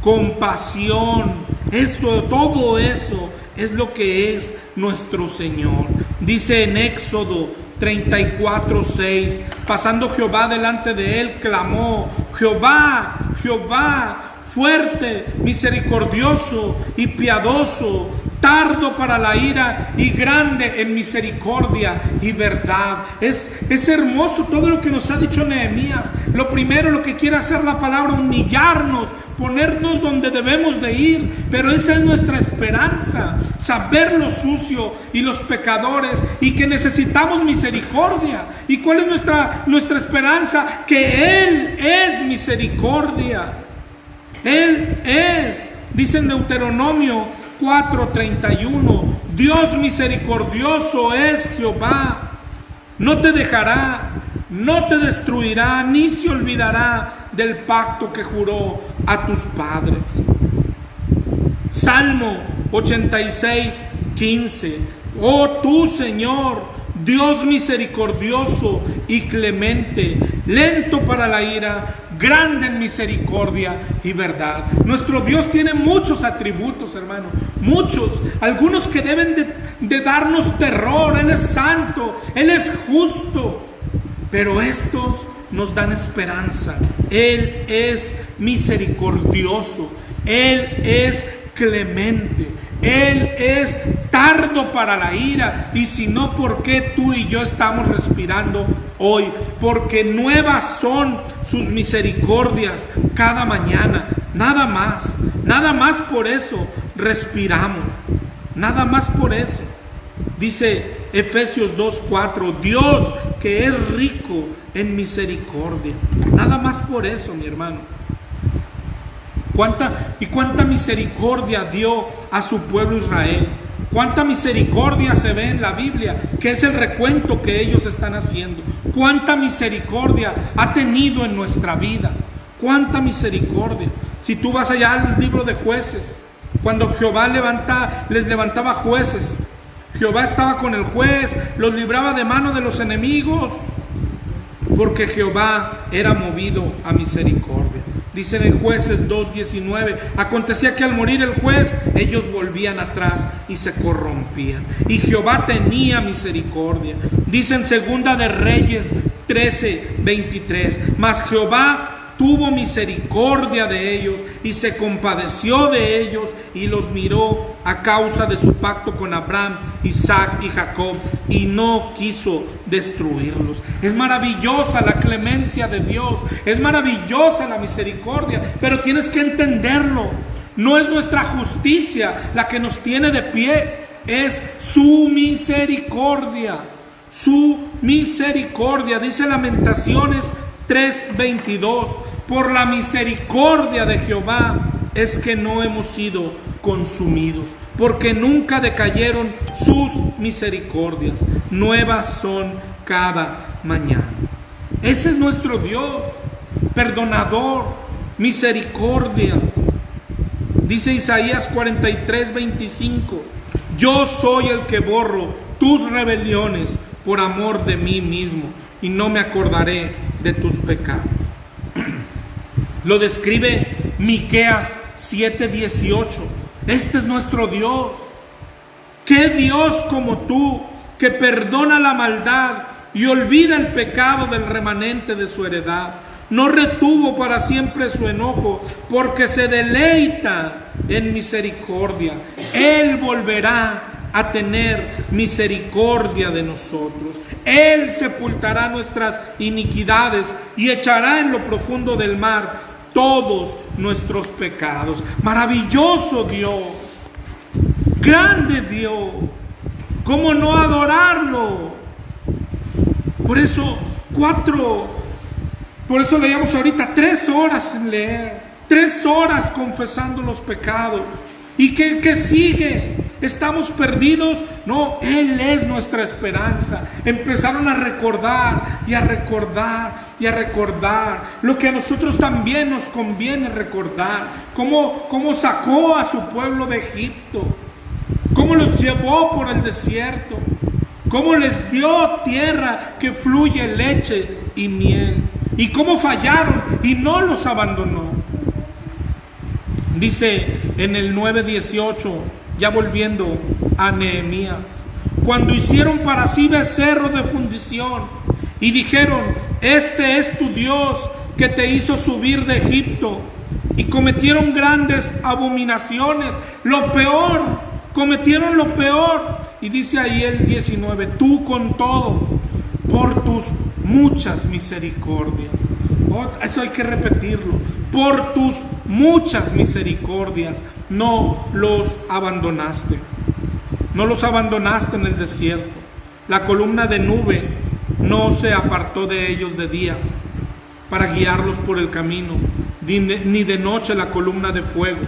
compasión. Eso, todo eso es lo que es nuestro Señor. Dice en Éxodo 34:6, pasando Jehová delante de él, clamó, Jehová, Jehová, fuerte, misericordioso y piadoso, tardo para la ira y grande en misericordia y verdad. Es hermoso todo lo que nos ha dicho Nehemías. Lo primero, lo que quiere hacer la palabra, humillarnos, ponernos donde debemos de ir, pero esa es nuestra esperanza, saber lo sucio y los pecadores y que necesitamos misericordia. ¿Y cuál es nuestra esperanza? Que Él es misericordia. Él es, dice en Deuteronomio 4:31, Dios misericordioso es Jehová, no te dejará, no te destruirá, ni se olvidará del pacto que juró a tus padres. Salmo 86:15, oh tú, Señor, Dios misericordioso y clemente, lento para la ira, grande en misericordia y verdad. Nuestro Dios tiene muchos atributos, hermano, muchos, algunos que deben de darnos terror. Él es santo, Él es justo, pero estos nos dan esperanza. Él es misericordioso, Él es clemente, Él es tardo para la ira. Y si no, ¿por qué tú y yo estamos respirando hoy? Porque nuevas son sus misericordias cada mañana. Nada más por eso respiramos, nada más por eso. Dice Efesios 2:4, Dios que es rico en misericordia. Nada más por eso, mi hermano. ¿Cuánta misericordia dio a su pueblo Israel? ¿Cuánta misericordia se ve en la Biblia? Que es el recuento que ellos están haciendo. ¿Cuánta misericordia ha tenido en nuestra vida? ¿Cuánta misericordia? Si tú vas allá al libro de Jueces, cuando Jehová les levantaba jueces, Jehová estaba con el juez, los libraba de mano de los enemigos, porque Jehová era movido a misericordia. Dice en Jueces 2:19, acontecía que al morir el juez, ellos volvían atrás y se corrompían, y Jehová tenía misericordia. Dice en Segunda de Reyes 13:23, mas Jehová tuvo misericordia de ellos y se compadeció de ellos y los miró a causa de su pacto con Abraham, Isaac y Jacob, y no quiso destruirlos. Es maravillosa la clemencia de Dios, es maravillosa la misericordia, pero tienes que entenderlo. No es nuestra justicia la que nos tiene de pie, es su misericordia. Su misericordia. Dice Lamentaciones 3:22: por la misericordia de Jehová es que no hemos sido consumidos, porque nunca decayeron sus misericordias, nuevas son cada mañana. Ese es nuestro Dios, perdonador, misericordia. Dice Isaías 43:25: yo soy el que borro tus rebeliones por amor de mí mismo, y no me acordaré de tus pecados. Lo describe Miqueas 7:18. Este es nuestro Dios. ¿Qué Dios como tú, que perdona la maldad y olvida el pecado del remanente de su heredad? No retuvo para siempre su enojo, porque se deleita en misericordia. Él volverá a tener misericordia de nosotros. Él sepultará nuestras iniquidades y echará en lo profundo del mar todos nuestros pecados. Maravilloso Dios, grande Dios, ¿cómo no adorarlo? Por eso leíamos ahorita 3 horas en leer, 3 horas confesando los pecados. ¿Y qué sigue? ¿Estamos perdidos? No, Él es nuestra esperanza. Empezaron a recordar y a recordar y a recordar lo que a nosotros también nos conviene recordar. Cómo sacó a su pueblo de Egipto, cómo los llevó por el desierto, cómo les dio tierra que fluye leche y miel, y cómo fallaron y no los abandonó. Dice en el 9:18, ya volviendo a Nehemías: cuando hicieron para sí becerro de fundición y dijeron: este es tu Dios que te hizo subir de Egipto, y cometieron grandes abominaciones, cometieron lo peor. Y dice ahí el 19: tú con todo, por tus muchas misericordias. Eso hay que repetirlo. Por tus muchas misericordias no los abandonaste. No los abandonaste en el desierto. La columna de nube no se apartó de ellos de día para guiarlos por el camino, ni de noche la columna de fuego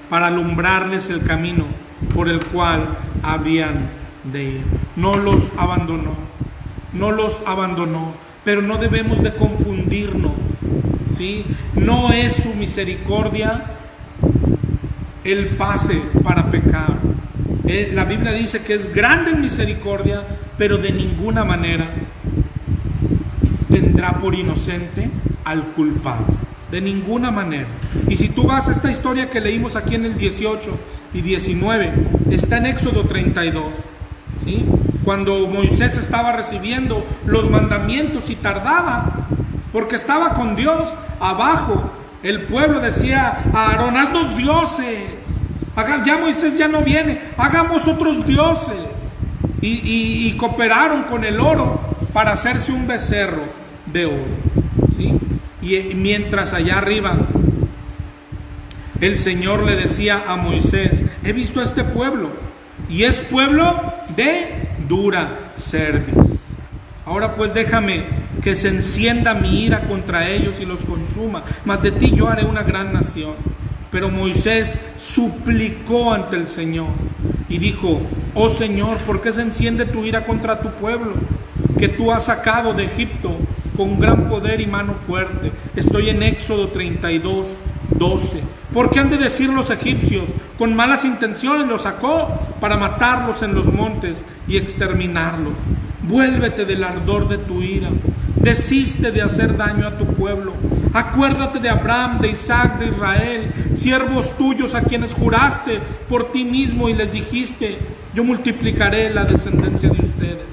para alumbrarles el camino por el cual habían de ir. No los abandonó, no los abandonó. Pero no debemos de confundirnos, ¿sí? No es su misericordia el pase para pecar. La Biblia dice que es grande en misericordia, pero de ninguna manera tendrá por inocente al culpable. De ninguna manera. Y si tú vas a esta historia que leímos aquí en el 18 y 19, está en Éxodo 32, ¿sí? Cuando Moisés estaba recibiendo los mandamientos y tardaba, porque estaba con Dios. Abajo el pueblo decía a Aarón: haznos dioses. Ya Moisés ya no viene, hagamos otros dioses. Y cooperaron con el oro para hacerse un becerro de oro, ¿sí? Y mientras allá arriba el Señor le decía a Moisés: he visto a este pueblo, y es pueblo de dura cerviz. Ahora pues déjame que se encienda mi ira contra ellos y los consuma, mas de ti yo haré una gran nación. Pero Moisés suplicó ante el Señor y dijo: oh Señor, ¿por qué se enciende tu ira contra tu pueblo, que tú has sacado de Egipto con gran poder y mano fuerte? Estoy en Éxodo 32:12. ¿Por qué han de decir los egipcios: con malas intenciones los sacó para matarlos en los montes y exterminarlos? Vuélvete del ardor de tu ira, desiste de hacer daño a tu pueblo. Acuérdate de Abraham, de Isaac, de Israel, siervos tuyos a quienes juraste por ti mismo y les dijiste: yo multiplicaré la descendencia de ustedes.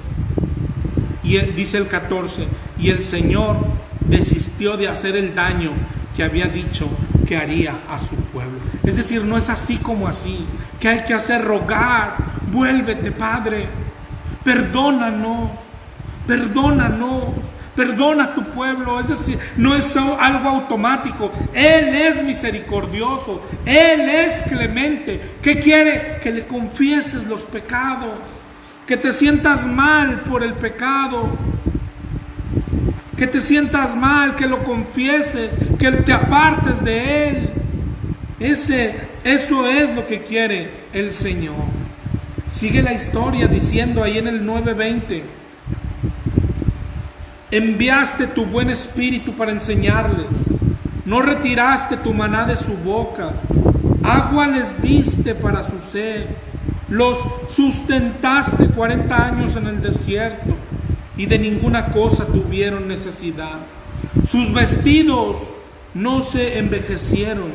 Y dice el 14: y el Señor desistió de hacer el daño que había dicho que haría a su pueblo. Es decir, no es así como así, que hay que hacer rogar, vuélvete, Padre, perdónanos, perdona a tu pueblo. Es decir, no es algo automático. Él es misericordioso, Él es clemente. ¿Qué quiere? Que le confieses los pecados, que te sientas mal por el pecado, que te sientas mal, que lo confieses, que te apartes de Él. Eso es lo que quiere el Señor. Sigue la historia diciendo ahí en el 9:20: enviaste tu buen espíritu para enseñarles, no retiraste tu maná de su boca, agua les diste para su sed, los sustentaste 40 años en el desierto y de ninguna cosa tuvieron necesidad. Sus vestidos no se envejecieron,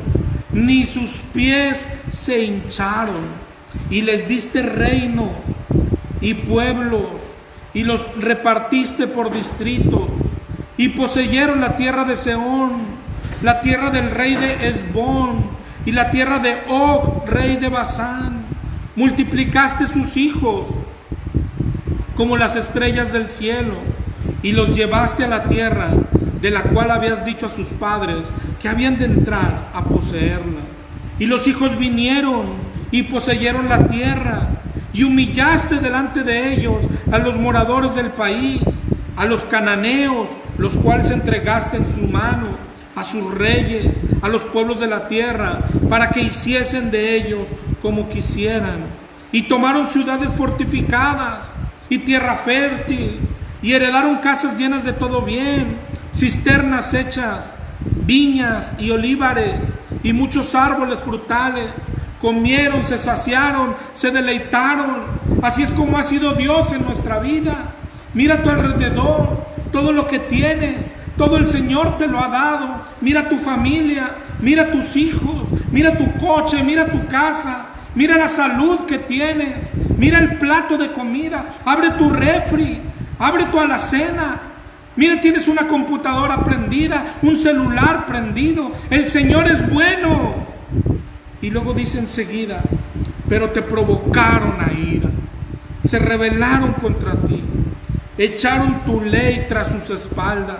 ni sus pies se hincharon, y les diste reinos y pueblos, y los repartiste por distritos, y poseyeron la tierra de Sehón, la tierra del rey de Hesbón, y la tierra de Og, rey de Basán. Multiplicaste sus hijos como las estrellas del cielo, y los llevaste a la tierra de la cual habías dicho a sus padres que habían de entrar a poseerla. Y los hijos vinieron y poseyeron la tierra, y humillaste delante de ellos a los moradores del país, a los cananeos, los cuales entregaste en su mano, a sus reyes, a los pueblos de la tierra, para que hiciesen de ellos como quisieran. Y tomaron ciudades fortificadas y tierra fértil, y heredaron casas llenas de todo bien, cisternas hechas, viñas y olivares, y muchos árboles frutales. Comieron, se saciaron, se deleitaron. Así es como ha sido Dios en nuestra vida. Mira a tu alrededor, todo lo que tienes, todo el Señor te lo ha dado. Mira tu familia, mira tus hijos, mira tu coche, mira tu casa, mira la salud que tienes, mira el plato de comida. Abre tu refri, abre tu alacena. Mira, tienes una computadora prendida, un celular prendido. El Señor es bueno. Y luego dice enseguida: pero te provocaron a ira, se rebelaron contra ti, echaron tu ley tras sus espaldas,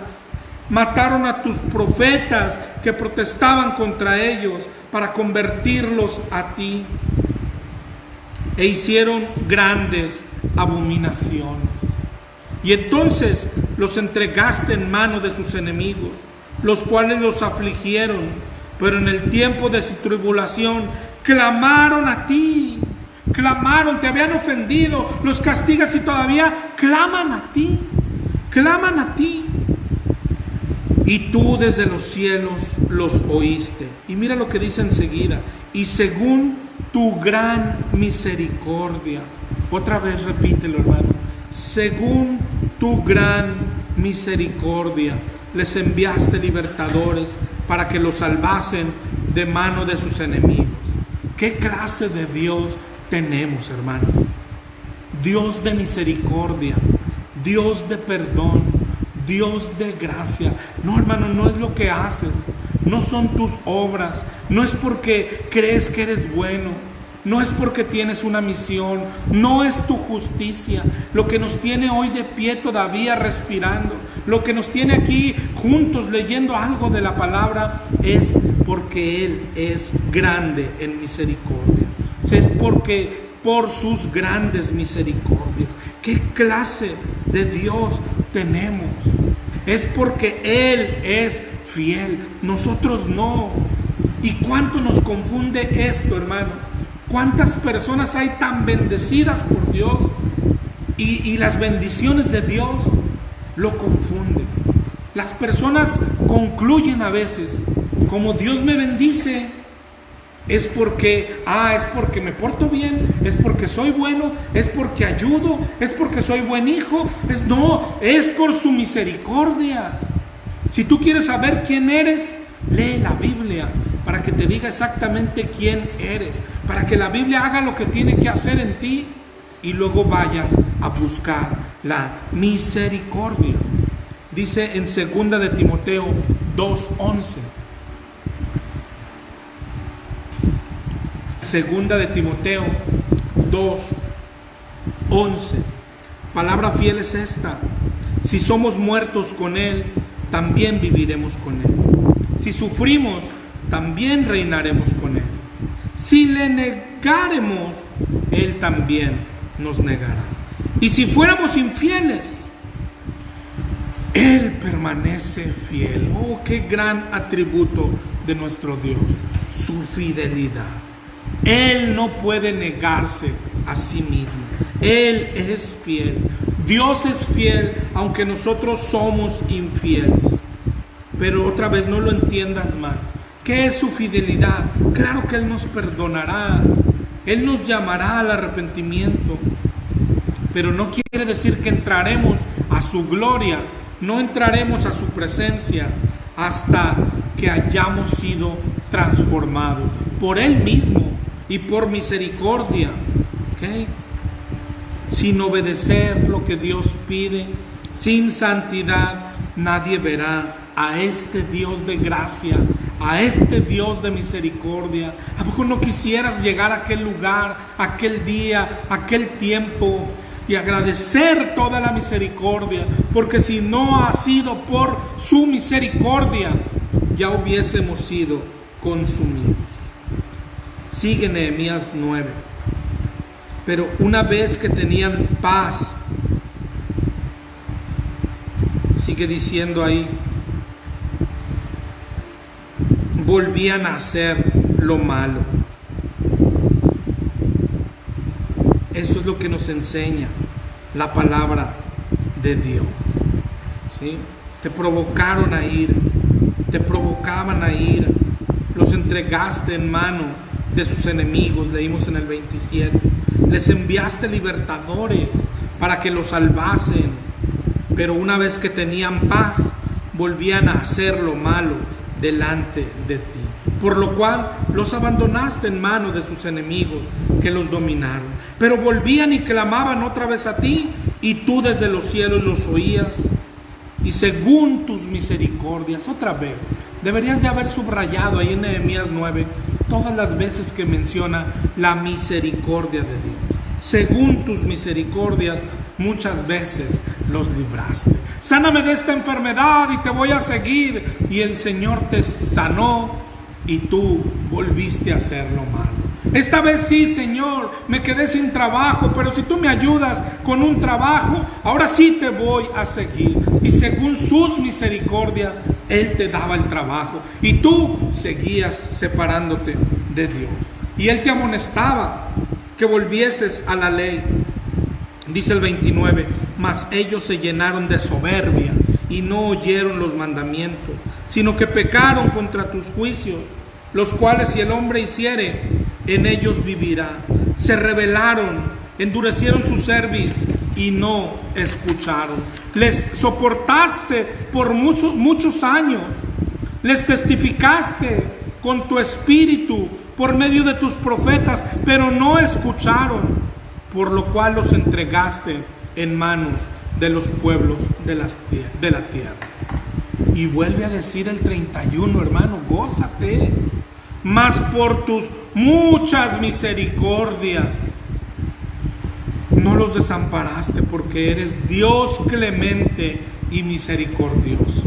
mataron a tus profetas que protestaban contra ellos para convertirlos a ti, e hicieron grandes abominaciones. Y entonces los entregaste en mano de sus enemigos, los cuales los afligieron. Pero en el tiempo de su tribulación clamaron a ti, clamaron, te habían ofendido, los castigas y todavía claman a ti, claman a ti. Y tú desde los cielos los oíste. Y mira lo que dice enseguida: y según tu gran misericordia. Otra vez repítelo, hermano: según tu gran misericordia les enviaste libertadores para que los salvasen de mano de sus enemigos. ¿Qué clase de Dios tenemos, hermanos? Dios de misericordia, Dios de perdón, Dios de gracia. No, hermano, no es lo que haces, no son tus obras, no es porque crees que eres bueno, no es porque tienes una misión, no es tu justicia. Lo que nos tiene hoy de pie todavía respirando, lo que nos tiene aquí juntos leyendo algo de la palabra, es porque Él es grande en misericordia. Es porque por sus grandes misericordias. ¿Qué clase de Dios tenemos? Es porque Él es fiel, nosotros no. ¿Y cuánto nos confunde esto, hermano? ¿Cuántas personas hay tan bendecidas por Dios y las bendiciones de Dios lo confunden? Las personas concluyen a veces: como Dios me bendice, es porque me porto bien, es porque soy bueno, es porque ayudo, es porque soy buen hijo. No, es por su misericordia. Si tú quieres saber quién eres, lee la Biblia para que te diga exactamente quién eres, para que la Biblia haga lo que tiene que hacer en ti y luego vayas a buscar la misericordia. Dice en 2 de Timoteo 2:11. 2 de Timoteo 2:11. Palabra fiel es esta: si somos muertos con Él, también viviremos con Él. Si sufrimos, también reinaremos con Él. Si le negaremos, Él también nos negará. Y si fuéramos infieles, Él permanece fiel. Oh, qué gran atributo de nuestro Dios, su fidelidad. Él no puede negarse a sí mismo. Él es fiel. Dios es fiel, aunque nosotros somos infieles. Pero otra vez, no lo entiendas mal. ¿Qué es su fidelidad? Claro que Él nos perdonará. Él nos llamará al arrepentimiento. Pero no quiere decir que entraremos a su gloria. No entraremos a su presencia hasta que hayamos sido transformados por Él mismo y por misericordia. ¿Okay? Sin obedecer lo que Dios pide, sin santidad, nadie verá a este Dios de gracia, a este Dios de misericordia. ¿A poco no quisieras llegar a aquel lugar, aquel día, aquel tiempo y agradecer toda la misericordia? Porque si no ha sido por su misericordia, ya hubiésemos sido consumidos. Sigue Nehemías 9. Pero una vez que tenían paz, sigue diciendo ahí, volvían a hacer lo malo. Eso es lo que nos enseña la palabra de Dios. ¿Sí? Te provocaron a ira, te provocaban a ira, los entregaste en mano de sus enemigos, leímos en el 27. Les enviaste libertadores para que los salvasen, pero una vez que tenían paz, volvían a hacer lo malo delante de ti, por lo cual los abandonaste en mano de sus enemigos que los dominaron. Pero volvían y clamaban otra vez a ti, y tú desde los cielos los oías, y según tus misericordias. Otra vez, deberías de haber subrayado ahí en Nehemías 9 todas las veces que menciona la misericordia de Dios. Según tus misericordias, muchas veces los libraste. Sáname de esta enfermedad y te voy a seguir. Y el Señor te sanó y tú volviste a hacer lo malo. Esta vez sí, Señor, me quedé sin trabajo, pero si tú me ayudas con un trabajo, ahora sí te voy a seguir. Y según sus misericordias, Él te daba el trabajo y tú seguías separándote de Dios. Y Él te amonestaba que volvieses a la ley. Dice el 29, mas ellos se llenaron de soberbia y no oyeron los mandamientos, sino que pecaron contra tus juicios, los cuales si el hombre hiciere, en ellos vivirá. Se rebelaron, endurecieron su cerviz y no escucharon. Les soportaste por muchos años, les testificaste con tu espíritu por medio de tus profetas, pero no escucharon, por lo cual los entregaste en manos de los pueblos de la tierra. Y vuelve a decir el 31, hermano, gózate. Mas por tus muchas misericordias no los desamparaste, porque eres Dios clemente y misericordioso.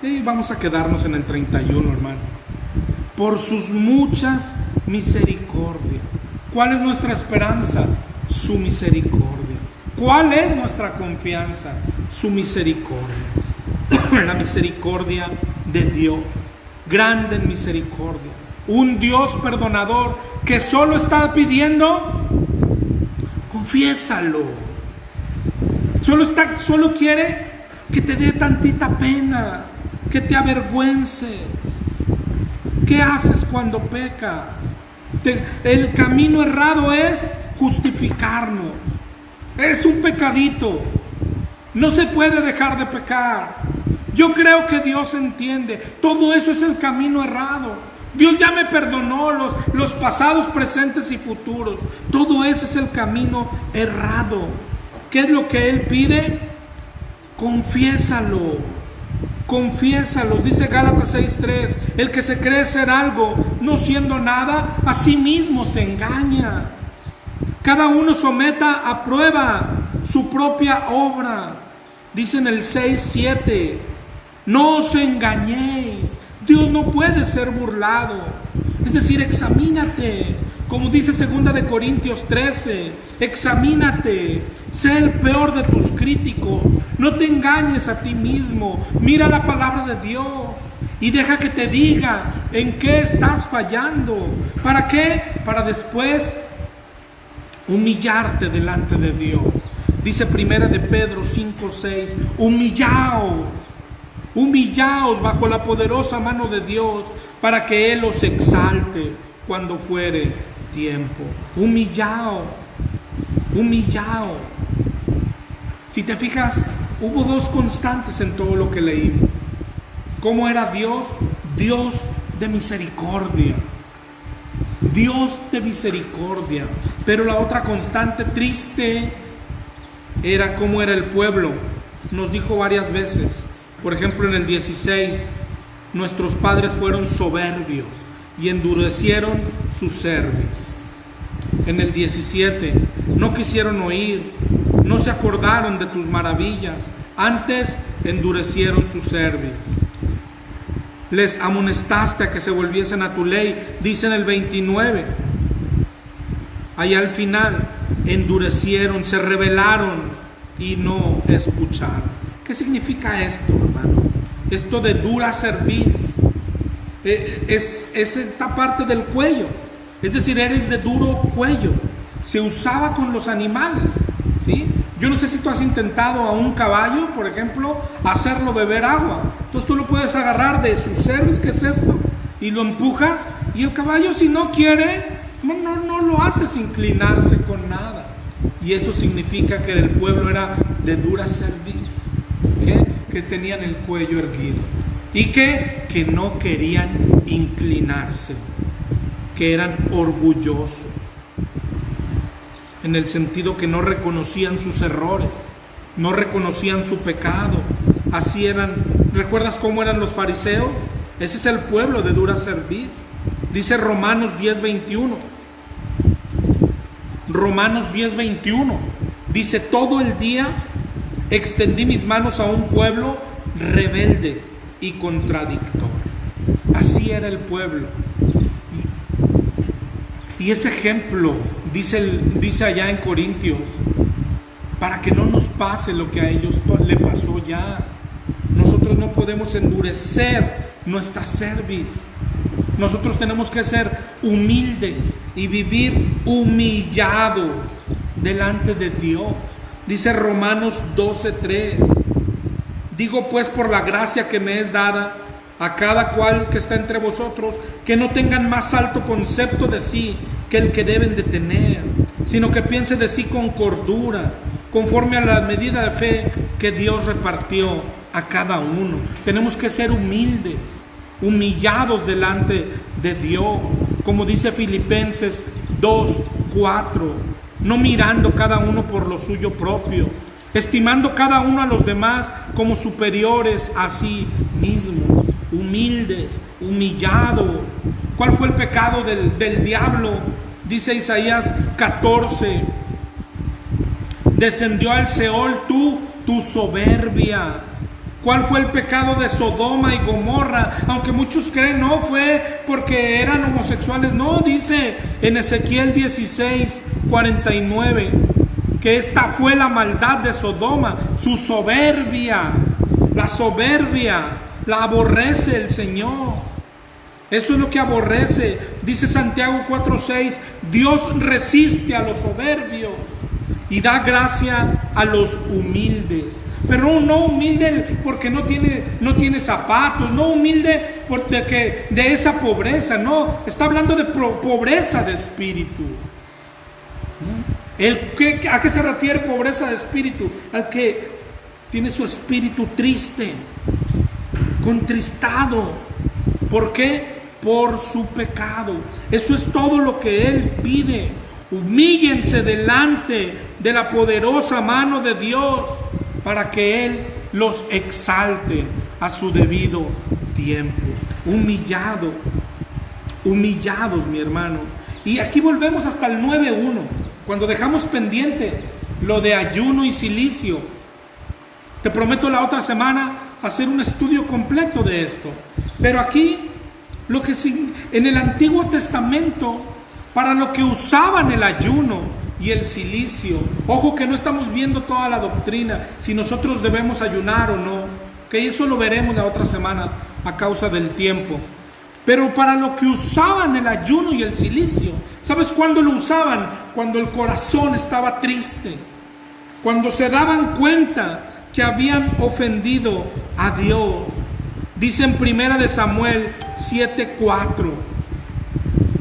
Y vamos a quedarnos en el 31, hermano. Por sus muchas misericordias. ¿Cuál es nuestra esperanza? Su misericordia. ¿Cuál es nuestra confianza? Su misericordia. La misericordia de Dios, grande en misericordia, un Dios perdonador que solo está pidiendo, confiésalo. Solo quiere que te dé tantita pena, que te avergüences. ¿Qué haces cuando pecas? El camino errado es justificarnos. Es un pecadito. No se puede dejar de pecar. Yo creo que Dios entiende. Todo eso es el camino errado. Dios ya me perdonó los pasados, presentes y futuros. Todo eso es el camino errado. ¿Qué es lo que Él pide? Confiésalo. Confiésalo. Dice Gálatas 6:3, el que se cree ser algo, no siendo nada, a sí mismo se engaña. Cada uno someta a prueba su propia obra. Dice en el 6:7, no os engañéis, Dios no puede ser burlado. Es decir, examínate. Como dice 2 de Corintios 13, examínate, sé el peor de tus críticos, no te engañes a ti mismo, mira la palabra de Dios y deja que te diga en qué estás fallando. ¿Para qué? Para después humillarte delante de Dios. Dice 1 de Pedro 5:6, humillaos bajo la poderosa mano de Dios para que Él os exalte cuando fuere tiempo. Humillaos. Si te fijas, hubo dos constantes en todo lo que leímos. ¿Cómo era Dios? Dios de misericordia. Dios de misericordia. Pero la otra constante triste era cómo era el pueblo. Nos dijo varias veces. Por ejemplo, en el 16, nuestros padres fueron soberbios y endurecieron sus cerviz. En el 17, no quisieron oír, no se acordaron de tus maravillas, antes endurecieron sus cerviz. Les amonestaste a que se volviesen a tu ley, dice en el 29. Allá al final, endurecieron, se rebelaron y no escucharon. ¿Qué significa esto, hermano? Esto de dura cerviz es esta parte del cuello. Es decir, eres de duro cuello. Se usaba con los animales, ¿sí? Yo no sé si tú has intentado a un caballo, por ejemplo, hacerlo beber agua. Entonces tú lo puedes agarrar de su cerviz, que es esto, y lo empujas, y el caballo, si no quiere, no lo haces inclinarse con nada. Y eso significa que el pueblo era de dura cerviz, que tenían el cuello erguido y que no querían inclinarse, que eran orgullosos, en el sentido que no reconocían sus errores, no reconocían su pecado. Así eran. ¿Recuerdas cómo eran los fariseos? Ese es el pueblo de dura cerviz. Dice Romanos 10:21. Romanos 10:21 dice: todo el día extendí mis manos a un pueblo rebelde y contradictor. Así era el pueblo. Y ese ejemplo dice allá en Corintios, para que no nos pase lo que a ellos le pasó ya. Nosotros no podemos endurecer nuestra cerviz. Nosotros tenemos que ser humildes y vivir humillados delante de Dios. Dice Romanos 12:3. Digo pues por la gracia que me es dada a cada cual que está entre vosotros, que no tengan más alto concepto de sí que el que deben de tener, sino que piense de sí con cordura, conforme a la medida de fe que Dios repartió a cada uno. Tenemos que ser humildes, humillados delante de Dios, como dice Filipenses 2:4, no mirando cada uno por lo suyo propio, estimando cada uno a los demás como superiores a sí mismo, humildes, humillados. ¿Cuál fue el pecado del diablo? Dice Isaías 14, descendió al Seol tu soberbia. ¿Cuál fue el pecado de Sodoma y Gomorra? Aunque muchos creen, no fue porque eran homosexuales. No, dice en Ezequiel 16:49, que esta fue la maldad de Sodoma, su soberbia. La soberbia la aborrece el Señor. Eso es lo que aborrece. Dice Santiago 4:6, Dios resiste a los soberbios y da gracia a los humildes. Pero no humilde porque no tiene zapatos, no humilde de esa pobreza, no, está hablando de pobreza de espíritu. ¿A qué se refiere pobreza de espíritu? Al que tiene su espíritu triste, contristado. ¿Por qué? Por su pecado. Eso es todo lo que Él pide. Humíllense delante de la poderosa mano de Dios para que Él los exalte a su debido tiempo. Humillados, humillados, mi hermano. Y aquí volvemos hasta el 9:1, cuando dejamos pendiente lo de ayuno y cilicio. Te prometo la otra semana hacer un estudio completo de esto. Pero aquí, lo que en el Antiguo Testamento, para lo que usaban el ayuno y el cilicio, ojo que no estamos viendo toda la doctrina, si nosotros debemos ayunar o no, que eso lo veremos la otra semana a causa del tiempo. Pero para lo que usaban el ayuno y el cilicio, ¿sabes cuándo lo usaban? Cuando el corazón estaba triste, cuando se daban cuenta que habían ofendido a Dios. Dice en 1 de Samuel 7:4,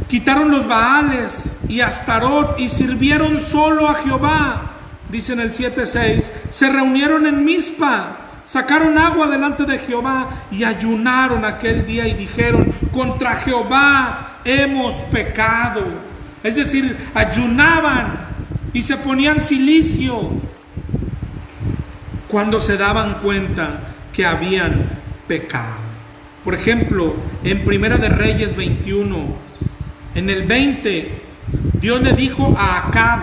quitaron los Baales y Astarot y sirvieron solo a Jehová. Dice en el 7:6, se reunieron en Mizpa, sacaron agua delante de Jehová y ayunaron aquel día y dijeron, contra Jehová hemos pecado. Es decir, ayunaban y se ponían cilicio cuando se daban cuenta que habían pecado. Por ejemplo, en 1 de Reyes 21, en el 20, Dios le dijo a Acab,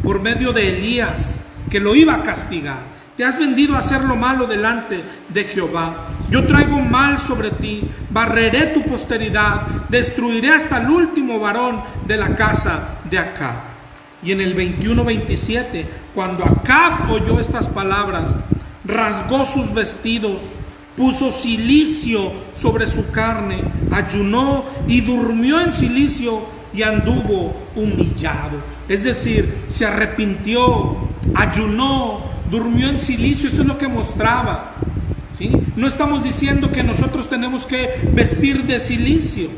por medio de Elías, que lo iba a castigar. Te has vendido a hacer lo malo delante de Jehová. Yo traigo mal sobre ti, barreré tu posteridad, destruiré hasta el último varón de la casa de Acab. Y en el 21:27, cuando Acab oyó estas palabras, rasgó sus vestidos, puso cilicio sobre su carne, ayunó y durmió en cilicio y anduvo humillado. Es decir, se arrepintió, ayunó, durmió en cilicio. Eso es lo que mostraba, ¿sí? No estamos diciendo que nosotros tenemos que vestir de cilicio,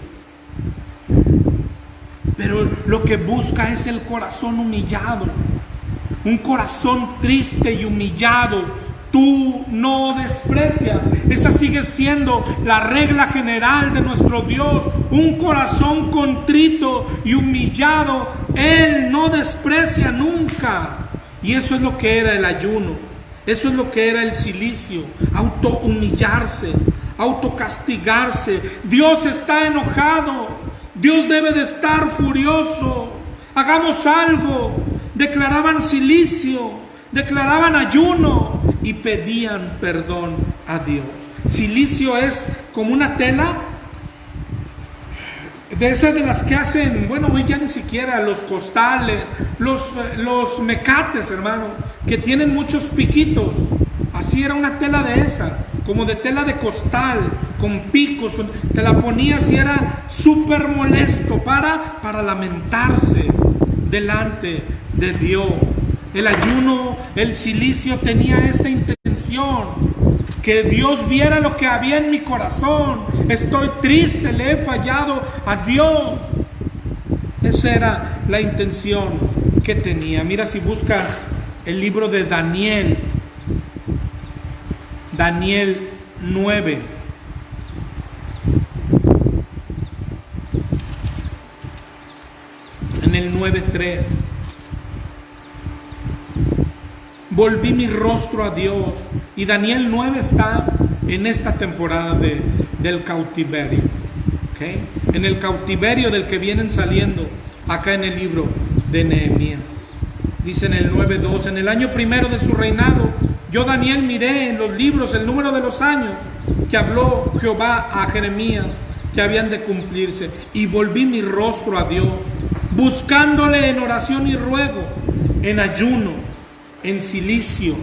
pero lo que busca es el corazón humillado, un corazón triste y humillado. Tú no desprecias. Esa sigue siendo la regla general de nuestro Dios. Un corazón contrito y humillado, Él no desprecia nunca. Y eso es lo que era el ayuno. Eso es lo que era el cilicio. Autohumillarse, autocastigarse. Dios está enojado. Dios debe de estar furioso. Hagamos algo. Declaraban cilicio, declaraban ayuno y pedían perdón a Dios. Cilicio es como una tela de esas de las que hacen, bueno, hoy ya ni siquiera los costales, los mecates, hermano, que tienen muchos piquitos. Así era una tela de esa, como de tela de costal, con picos. Te la ponías y era súper molesto para lamentarse delante de Dios. El ayuno, el cilicio tenía esta intención, que Dios viera lo que había en mi corazón. Estoy triste, le he fallado a Dios. Esa era la intención que tenía. Mira, si buscas el libro de Daniel, Daniel 9. En el 9:3. Volví mi rostro a Dios. Y Daniel 9 está en esta temporada del cautiverio. ¿Okay? En el cautiverio del que vienen saliendo acá en el libro de Nehemías. Dice en el 9:2, en el año primero de su reinado, yo Daniel miré en los libros el número de los años que habló Jehová a Jeremías que habían de cumplirse. Y volví mi rostro a Dios, buscándole en oración y ruego, en ayuno, en cilicio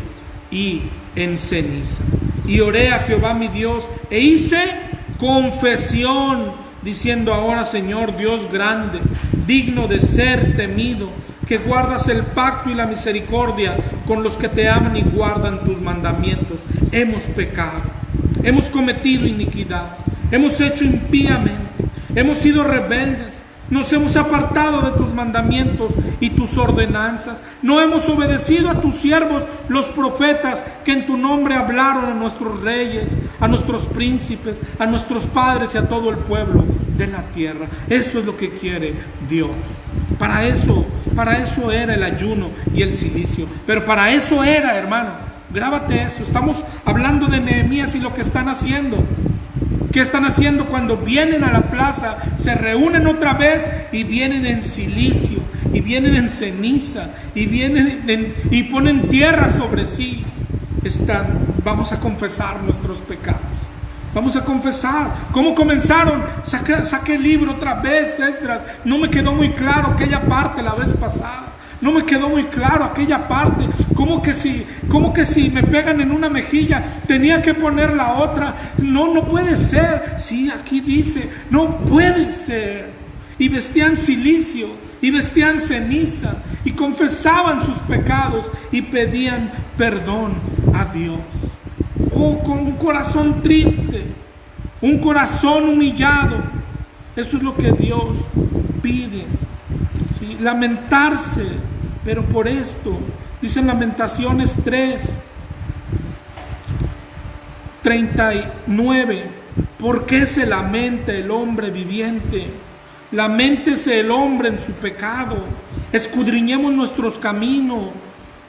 y en ceniza. Y oré a Jehová mi Dios e hice confesión, diciendo: ahora, Señor Dios grande, digno de ser temido, que guardas el pacto y la misericordia con los que te aman y guardan tus mandamientos. Hemos pecado, hemos cometido iniquidad, hemos hecho impíamente, hemos sido rebeldes, nos hemos apartado de tus mandamientos y tus ordenanzas. No hemos obedecido a tus siervos, los profetas, que en tu nombre hablaron a nuestros reyes, a nuestros príncipes, a nuestros padres y a todo el pueblo de la tierra. Eso es lo que quiere Dios. Para eso era el ayuno y el cilicio. Pero para eso era, hermano, Grábate eso. Estamos hablando de Nehemías y lo que están haciendo. ¿Qué están haciendo cuando vienen a la plaza? Se reúnen otra vez y vienen en silicio, y vienen en ceniza, y y ponen tierra sobre sí. Vamos a confesar nuestros pecados. Vamos a confesar. ¿Cómo comenzaron? Saqué el libro otra vez, Esdras. No me quedó muy claro aquella parte la vez pasada. No me quedó muy claro aquella parte. ¿Cómo que si me pegan en una mejilla tenía que poner la otra? No puede ser. Sí, aquí dice, no puede ser. Y vestían silicio, y vestían ceniza, y confesaban sus pecados, y pedían perdón a Dios. Oh, con un corazón triste, un corazón humillado. Eso es lo que Dios pide. ¿Sí? Lamentarse, pero por esto, dice en Lamentaciones 3:39, ¿por qué se lamenta el hombre viviente? Laméntese el hombre en su pecado. Escudriñemos nuestros caminos,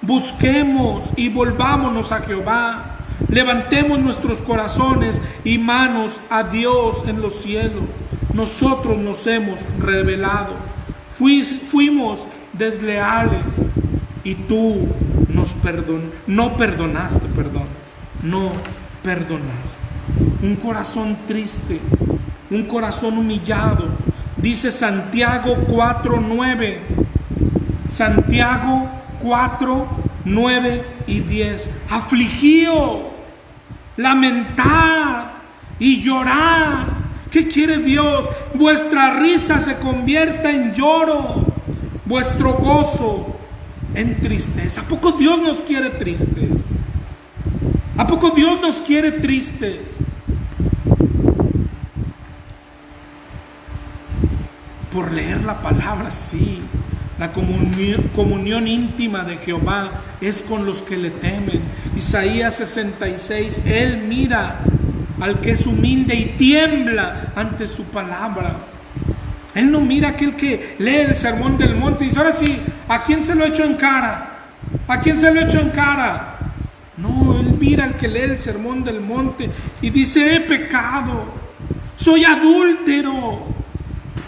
busquemos y volvámonos a Jehová. Levantemos nuestros corazones y manos a Dios en los cielos. Nosotros nos hemos rebelado, fuimos desleales y tú no perdonaste. Un corazón triste, un corazón humillado. Dice Santiago 4:9. Santiago 4:9 y 10. Afligíos, lamentad y llorad. ¿Qué quiere Dios? Vuestra risa se convierta en lloro, vuestro gozo en tristeza. ¿A poco Dios nos quiere tristes? ¿A poco Dios nos quiere tristes? Por leer la palabra, sí. La comunión íntima de Jehová es con los que le temen. Isaías 66, Él mira al que es humilde y tiembla ante su palabra. Él no mira a aquel que lee el sermón del monte y dice, ahora sí, ¿a quién se lo echo en cara? ¿A quién se lo echo en cara? No, Él mira al que lee el sermón del monte y dice, he pecado, soy adúltero,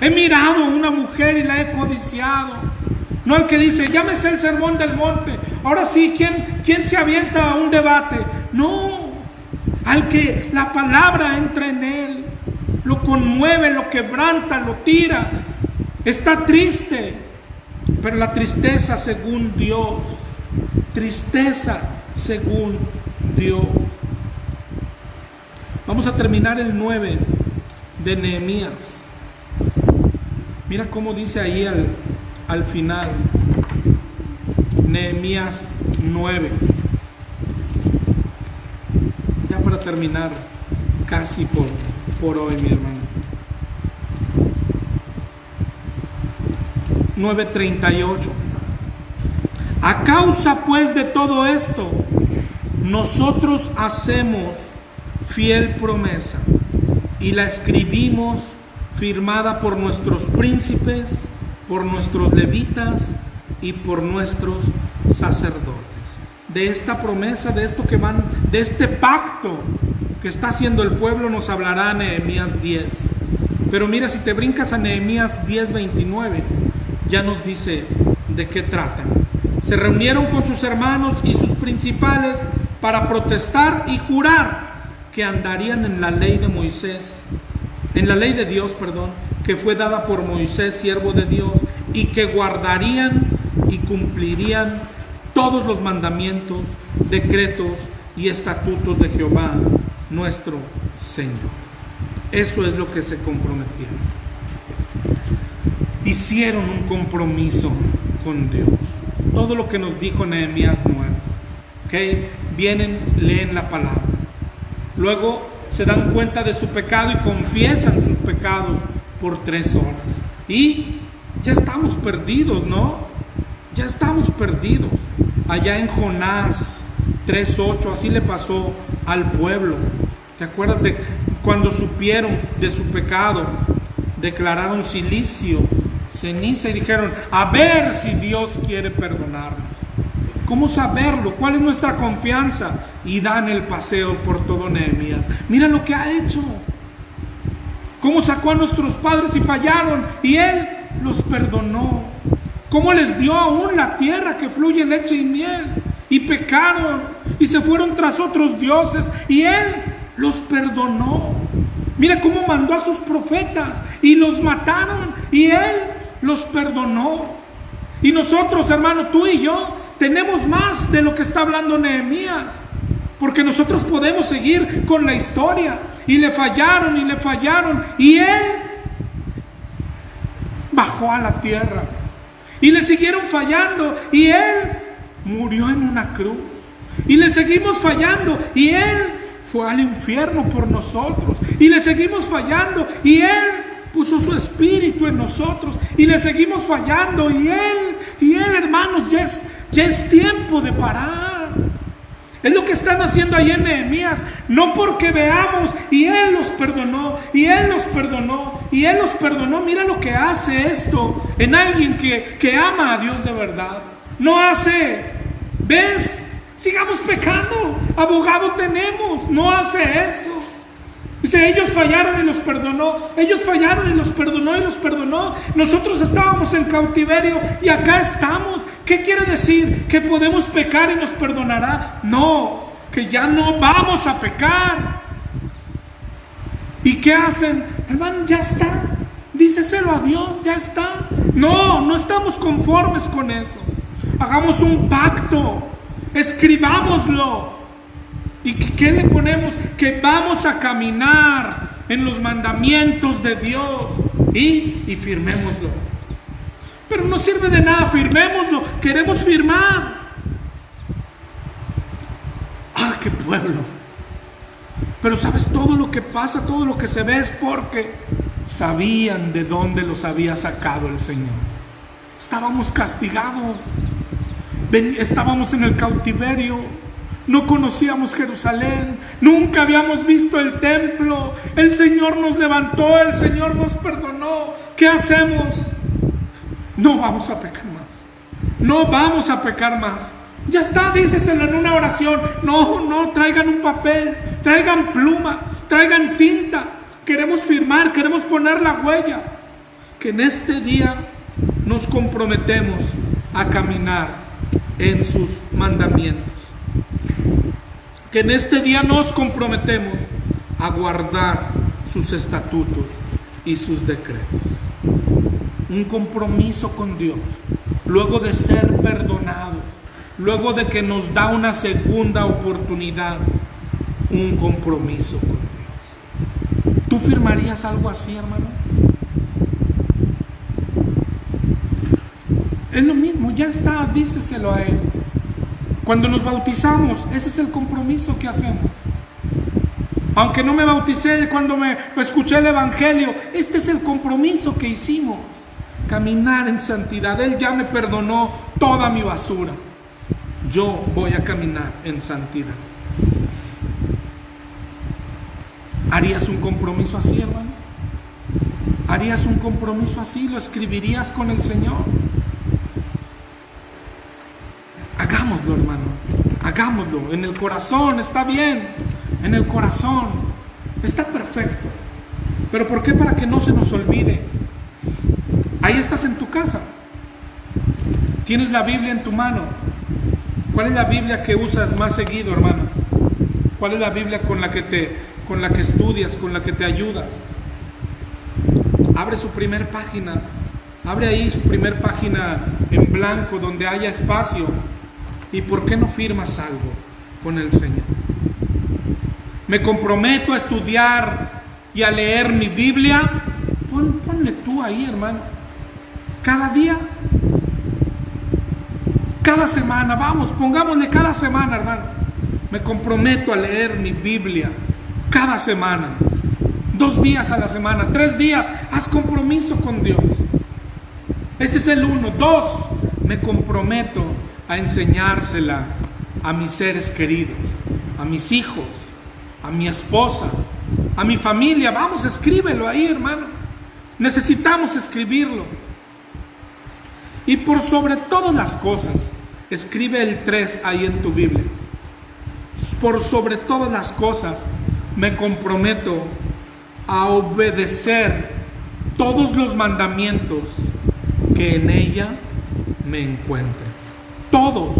he mirado a una mujer y la he codiciado. No al que dice, llámese el sermón del monte, ahora sí, ¿quién se avienta a un debate? No, al que la palabra entra en él, lo conmueve, lo quebranta, lo tira. Está triste, pero la tristeza según Dios. Tristeza según Dios. Vamos a terminar el 9 de Nehemías. Mira cómo dice ahí al final. Nehemías 9. Ya para terminar, casi por hoy, mi hermano. 9:38. A causa pues de todo esto, nosotros hacemos fiel promesa y la escribimos firmada por nuestros príncipes, por nuestros levitas y por nuestros sacerdotes. De esta promesa, de este pacto que está haciendo el pueblo, nos hablará Nehemías 10. Pero mira, si te brincas a Nehemías 10:29, ya nos dice de qué trata. Se reunieron con sus hermanos y sus principales para protestar y jurar que andarían en la ley de Moisés, en la ley de Dios, que fue dada por Moisés, siervo de Dios, y que guardarían y cumplirían todos los mandamientos, decretos y estatutos de Jehová, nuestro Señor. Eso es lo que se comprometieron. Hicieron un compromiso con Dios. Todo lo que nos dijo Nehemías 9. ¿Okay? Vienen, leen la palabra. Luego se dan cuenta de su pecado y confiesan sus pecados por 3 horas. Y ya estamos perdidos, ¿no? Ya estamos perdidos. Allá en Jonás 3:8, así le pasó al pueblo. ¿Te acuerdas de cuando supieron de su pecado? Declararon silicio, ceniza y dijeron, a ver si Dios quiere perdonarnos. ¿Cómo saberlo? ¿Cuál es nuestra confianza? Y dan el paseo por todo Nehemías. Mira lo que ha hecho. Cómo sacó a nuestros padres y fallaron y Él los perdonó. Cómo les dio aún la tierra que fluye leche y miel. Y pecaron y se fueron tras otros dioses y Él los perdonó. Mira cómo mandó a sus profetas y los mataron y Él los perdonó. Y nosotros, hermano, tú y yo tenemos más de lo que está hablando Nehemías, porque nosotros podemos seguir con la historia. Y le fallaron y Él bajó a la tierra y le siguieron fallando y Él murió en una cruz y le seguimos fallando y Él fue al infierno por nosotros y le seguimos fallando y Él puso su espíritu en nosotros y le seguimos fallando y Él, hermanos, ya es tiempo de parar. Es lo que están haciendo ahí en Nehemías. No porque veamos y Él los perdonó y Él los perdonó y Él los perdonó. Mira lo que hace esto en alguien que ama a Dios de verdad. No hace, ¿ves? Sigamos pecando, abogado tenemos. No hace eso. Dice, ellos fallaron y los perdonó. Ellos fallaron y los perdonó y los perdonó. Nosotros estábamos en cautiverio y acá estamos. ¿Qué quiere decir? ¿Que podemos pecar y nos perdonará? No, que ya no vamos a pecar. ¿Y qué hacen? Hermano, ya está. Díceselo a Dios, ya está. No estamos conformes con eso. Hagamos un pacto. Escribámoslo. ¿Y qué le ponemos? Que vamos a caminar en los mandamientos de Dios. Y firmémoslo. Pero no sirve de nada, firmémoslo. Queremos firmar. ¡Ah, qué pueblo! Pero sabes, todo lo que pasa, todo lo que se ve es porque sabían de dónde los había sacado el Señor. Estábamos castigados. Estábamos en el cautiverio. No conocíamos Jerusalén. Nunca habíamos visto el templo. El Señor nos levantó, el Señor nos perdonó. ¿Qué hacemos? No vamos a pecar más. No vamos a pecar más. Ya está, díceselo en una oración. No, traigan un papel, traigan pluma, traigan tinta. Queremos firmar, queremos poner la huella. Que en este día nos comprometemos a caminar en sus mandamientos. Que en este día nos comprometemos a guardar sus estatutos y sus decretos. Un compromiso con Dios, luego de ser perdonados, luego de que nos da una segunda oportunidad, un compromiso con Dios. ¿Tú firmarías algo así, hermano? Es lo mismo, ya está, díceselo a Él. Cuando nos bautizamos, ese es el compromiso que hacemos. Aunque no me bauticé cuando me escuché el Evangelio, este es el compromiso que hicimos. Caminar en santidad. Él ya me perdonó toda mi basura. Yo voy a caminar en santidad. ¿Harías un compromiso así, hermano? ¿Harías un compromiso así? ¿Lo escribirías con el Señor? Hagámoslo, hermano. Hagámoslo. En el corazón está bien. En el corazón está perfecto. ¿Pero por qué? Para que no se nos olvide. Ahí estás en tu casa. Tienes la Biblia en tu mano. ¿Cuál es la Biblia que usas más seguido, hermano? ¿Cuál es la Biblia con la que estudias, con la que te ayudas? Abre su primer página. Abre ahí su primer página en blanco donde haya espacio. ¿Y por qué no firmas algo con el Señor? Me comprometo a estudiar y a leer mi Biblia. Ponle tú ahí, hermano. Cada día, cada semana, vamos, pongámosle cada semana, hermano. Me comprometo a leer mi Biblia cada semana. 2 días a la semana, 3 días. Haz compromiso con Dios. Ese es el 1. 2, me comprometo a enseñársela a mis seres queridos, a mis hijos, a mi esposa, a mi familia. Vamos, escríbelo ahí, hermano. Necesitamos escribirlo. Y por sobre todas las cosas, Escribe el 3 ahí en tu Biblia. Por sobre todas las cosas me comprometo a obedecer todos los mandamientos que en ella me encuentren. Todos.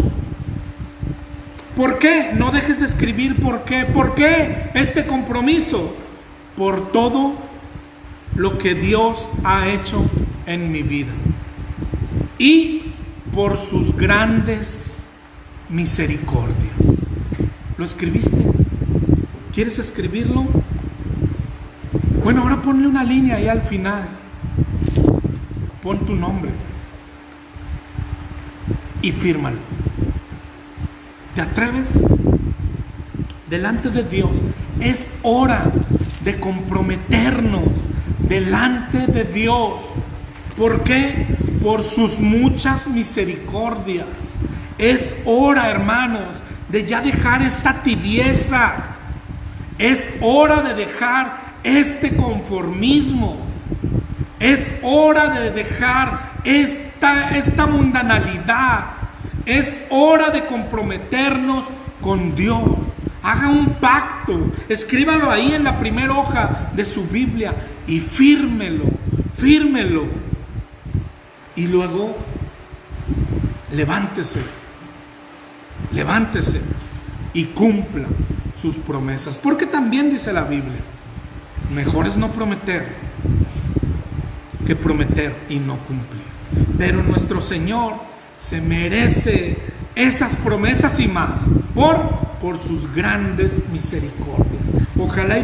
¿Por qué? No dejes de escribir por qué. ¿Por qué este compromiso? Por todo lo que Dios ha hecho en mi vida y por sus grandes misericordias. ¿Lo escribiste? ¿Quieres escribirlo? Bueno, ahora ponle una línea ahí al final. Pon tu nombre y fírmalo. ¿Te atreves? Delante de Dios es hora de comprometernos delante de Dios. ¿Por qué? Por sus muchas misericordias. Es hora, hermanos, de ya dejar esta tibieza. Es hora de dejar este conformismo. Es hora de dejar esta mundanalidad. Es hora de comprometernos con Dios. Haga un pacto, escríbalo ahí en la primera hoja de su Biblia y fírmelo. Y luego levántese y cumpla sus promesas. Porque también dice la Biblia, mejor es no prometer que prometer y no cumplir. Pero nuestro Señor se merece esas promesas y más por sus grandes misericordias. Ojalá y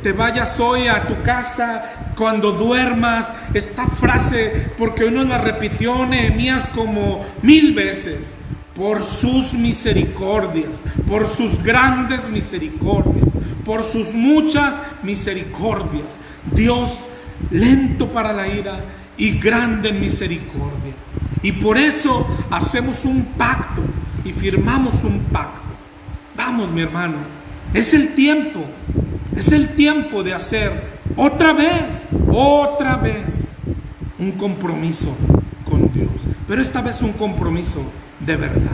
te vayas hoy a tu casa cuando duermas esta frase, porque hoy nos la repitió Nehemías como 1000 veces. Por sus misericordias, por sus grandes misericordias, por sus muchas misericordias. Dios lento para la ira y grande en misericordia. Y por eso hacemos un pacto y firmamos un pacto. Vamos, mi hermano, es el tiempo de hacer otra vez un compromiso con Dios. Pero esta vez un compromiso de verdad.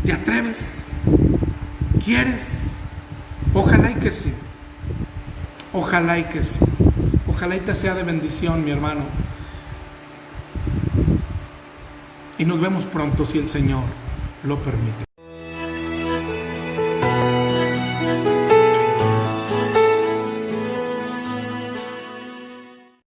¿Te atreves? ¿Quieres? Ojalá y que sí. Ojalá y que sí. Ojalá y te sea de bendición, mi hermano. Y nos vemos pronto si el Señor lo permite.